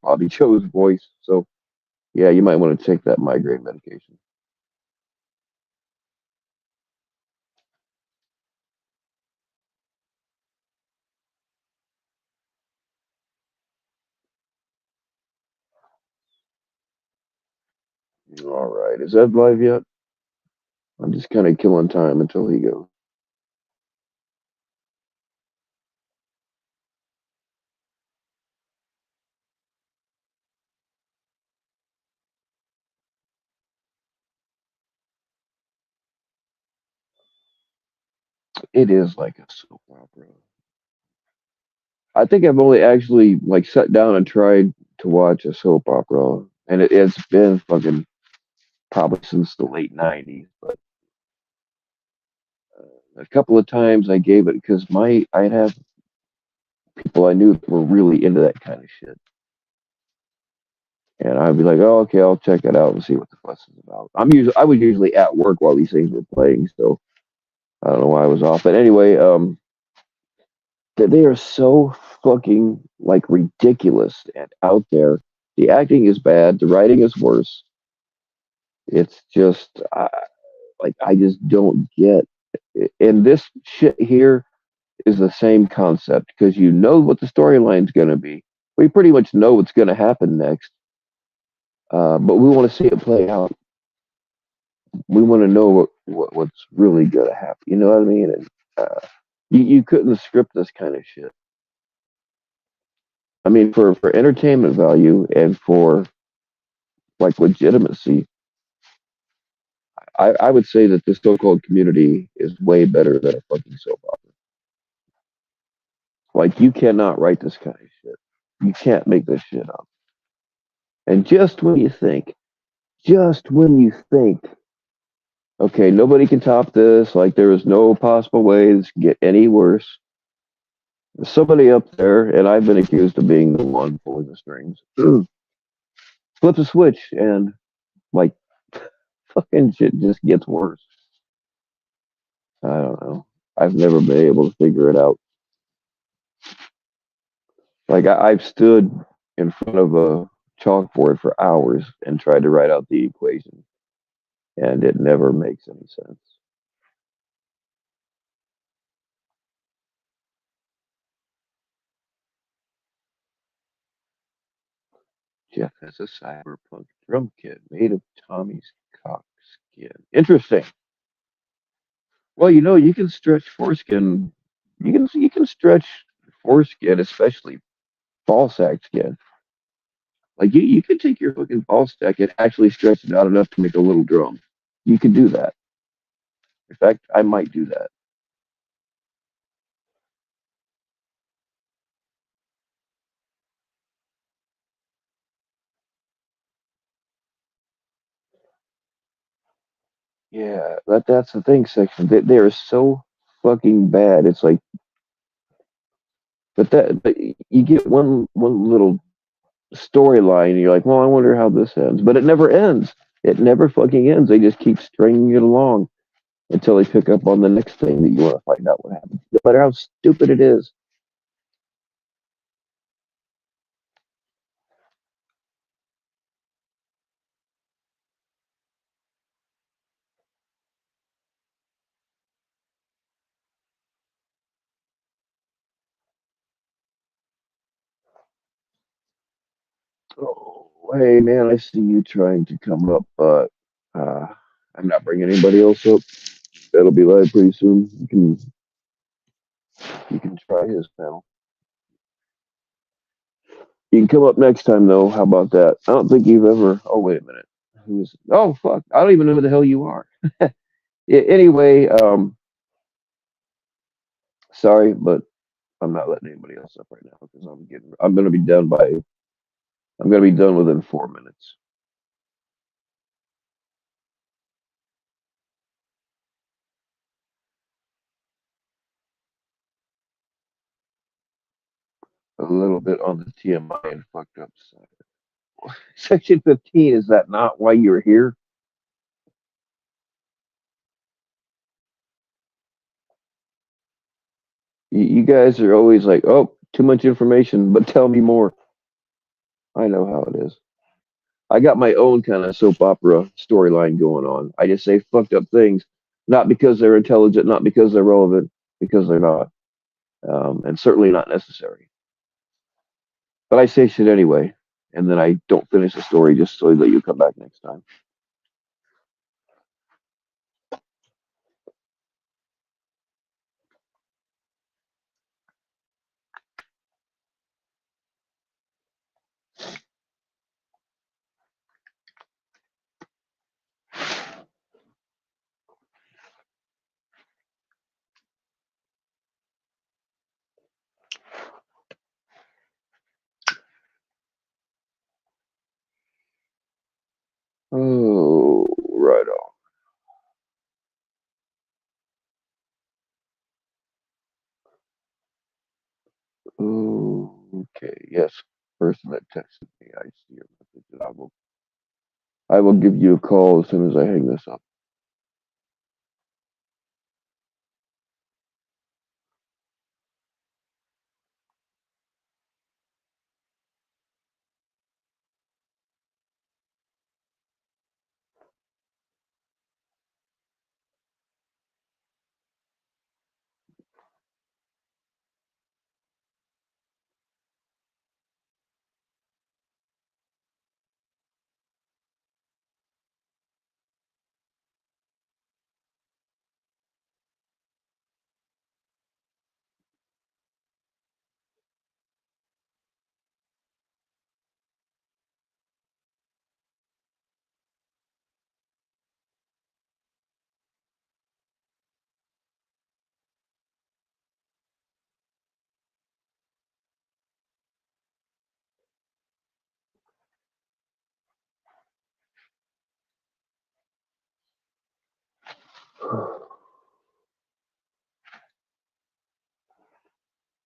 Bobby Joe's voice. So yeah, you might want to take that migraine medication. All right, is Ed live yet? I'm just kind of killing time until he goes. It is like a soap opera. I think I've only actually like sat down and tried to watch a soap opera, and it's been fucking probably since the late '90s. But a couple of times I gave it because I'd have people I knew that were really into that kind of shit, and I'd be like, oh, okay, I'll check it out and see what the fuss is about. I was usually at work while these things were playing, so I don't know why I was off. But anyway, that they are so fucking like ridiculous and out there. The acting is bad. The writing is worse. It's just like I just don't get. And this shit here is the same concept because you know what the storyline's going to be. We pretty much know what's going to happen next, but we want to see it play out. We want to know what's really going to happen. You know what I mean? And you couldn't script this kind of shit. I mean, for entertainment value and for like legitimacy, I would say that the so-called community is way better than a fucking soap opera. Like you cannot write this kind of shit. You can't make this shit up. And just when you think, okay, nobody can top this. Like there is no possible way this can get any worse. There's somebody up there, and I've been accused of being the one pulling the strings. Flips a switch, and like fucking shit just gets worse. I don't know. I've never been able to figure it out. Like I've stood in front of a chalkboard for hours and tried to write out the equation, and it never makes any sense. Jeff has a cyberpunk drum kit made of Tommy's cock skin. Interesting. Well, you can stretch foreskin. You can stretch foreskin, especially ball sack skin. Like you can take your fucking ball sack and actually stretch it out enough to make a little drum. You can do that. In fact, I might do that. Yeah, that's the thing, section. They are so fucking bad. It's like, but you get one little storyline, and you're like, well, I wonder how this ends. But it never ends. It never fucking ends. They just keep stringing it along until they pick up on the next thing that you want to find out what happens. No matter how stupid it is. Oh, hey man, I see you trying to come up, but uh, I'm not bringing anybody else up. That'll be live pretty soon. You can try his panel. You can come up next time though. How about that? I don't think you've ever. Oh wait a minute. Who's? Oh fuck! I don't even know who the hell you are. Yeah, anyway, sorry, but I'm not letting anybody else up right now because I'm gonna be done by. I'm gonna be done within 4 minutes. A little bit on the TMI and fucked up side. Section 15, is that not why you're here? You guys are always like, oh, too much information, but tell me more. I know how it is. I got my own kind of soap opera storyline going on. I just say fucked up things, not because they're intelligent, not because they're relevant, because they're not, and certainly not necessary. But I say shit anyway, and then I don't finish the story just so that you come back next time. Okay, yes. Person that texted me, I see your message, and I will give you a call as soon as I hang this up.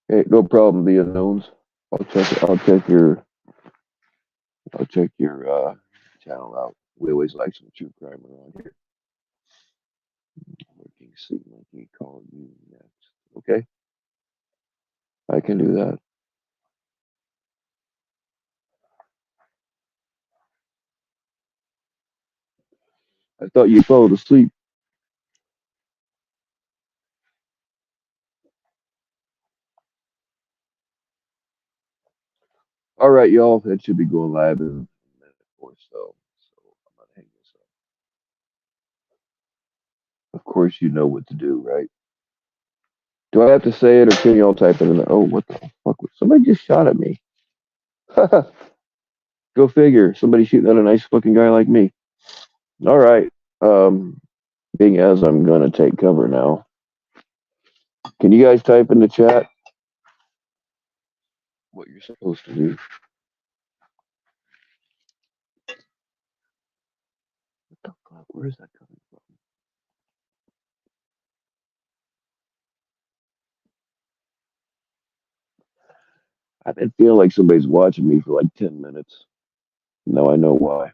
Hey, no problem. The unknowns. I'll check. I'll check your channel out. We always like some true crime around here. Working Sea Monkey, call you next. Okay, I can do that. I thought you fell asleep. All right, y'all. That should be going live in a minute or so. So I'm gonna hang this up. Of course, you know what to do, right? Do I have to say it, or can y'all type it in the? Oh, what the fuck? Somebody just shot at me. Go figure. Somebody shooting at a nice looking guy like me. All right. Um, being as I'm gonna take cover now. Can you guys type in the chat what you're supposed to do? What the fuck? Where is that coming from? I've been feeling like somebody's watching me for like 10 minutes. Now I know why.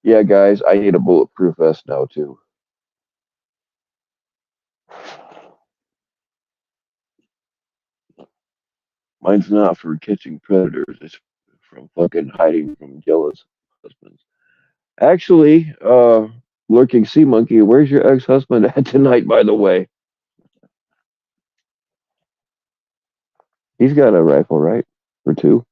Yeah, guys, I need a bulletproof vest now too. Mine's not for catching predators. It's from fucking hiding from jealous husbands. Actually, lurking sea monkey, where's your ex-husband at tonight? By the way, he's got a rifle, right? Or two.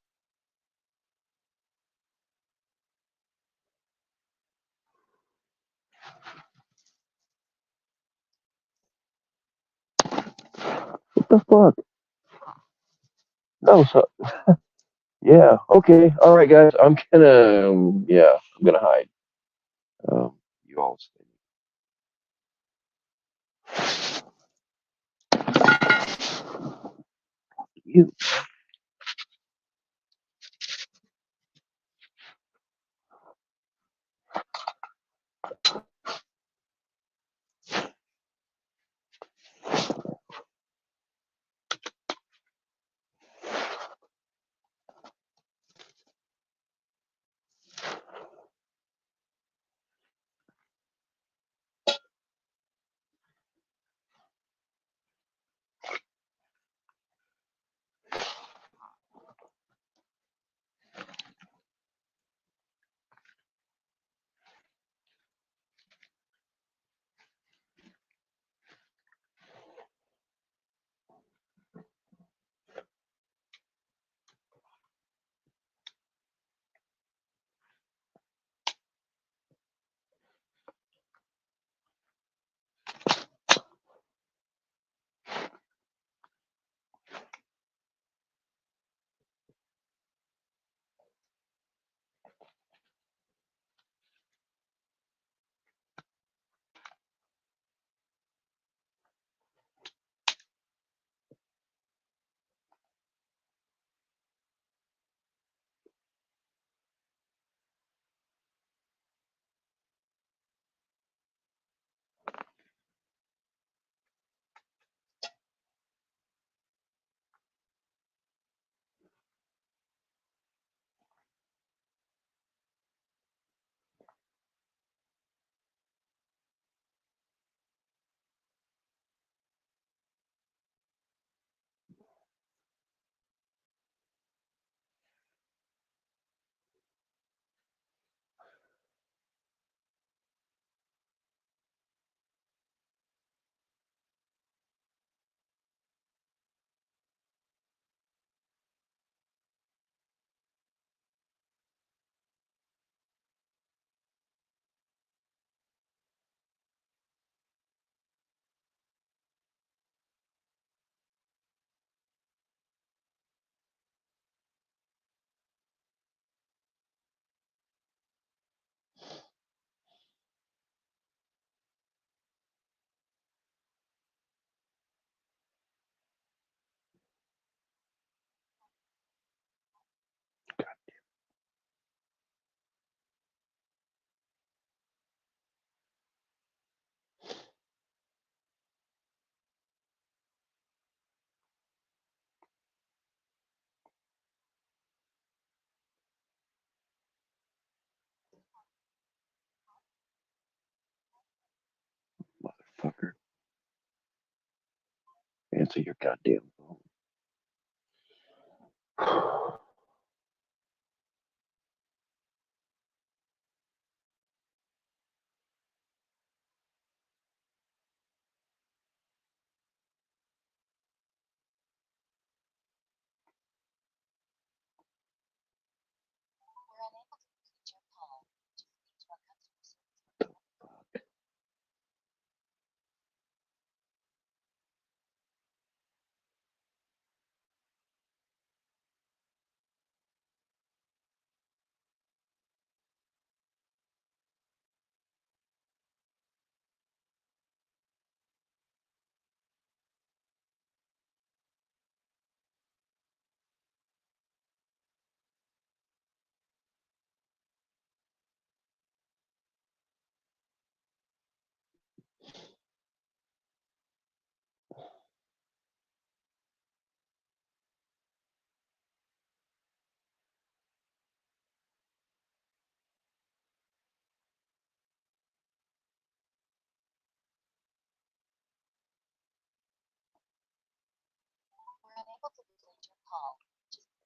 What the fuck? No, so yeah, okay, all right, guys. I'm gonna hide. You all stay. You. Answer your goddamn phone.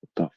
What the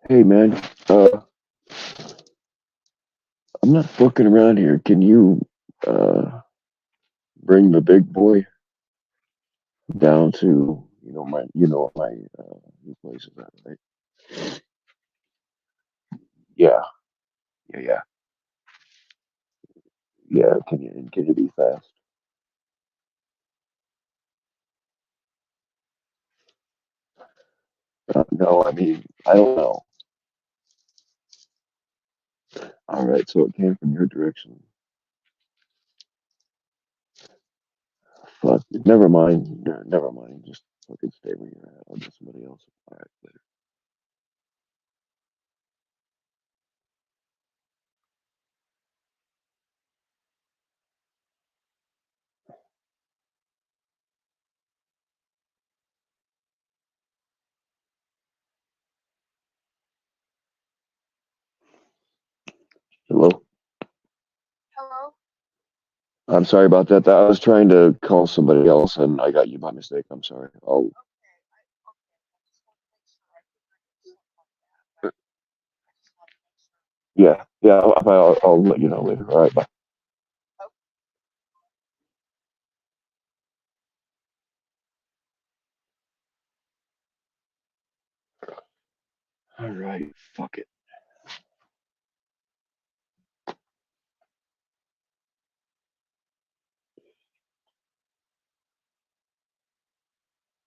Hey man, I'm not fucking around here. Can you bring the big boy down to my new place is at, right? Yeah, yeah. Yeah, can you be fast? No, I mean I don't know. All right, so it came from your direction. Fuck, never mind. Never mind. Just fucking stay where you're at. I'll get somebody else. All right, later. Hello. I'm sorry about that. I was trying to call somebody else and I got you by mistake. I'm sorry. Yeah. I'll let you know later. All right, bye. All right, fuck it.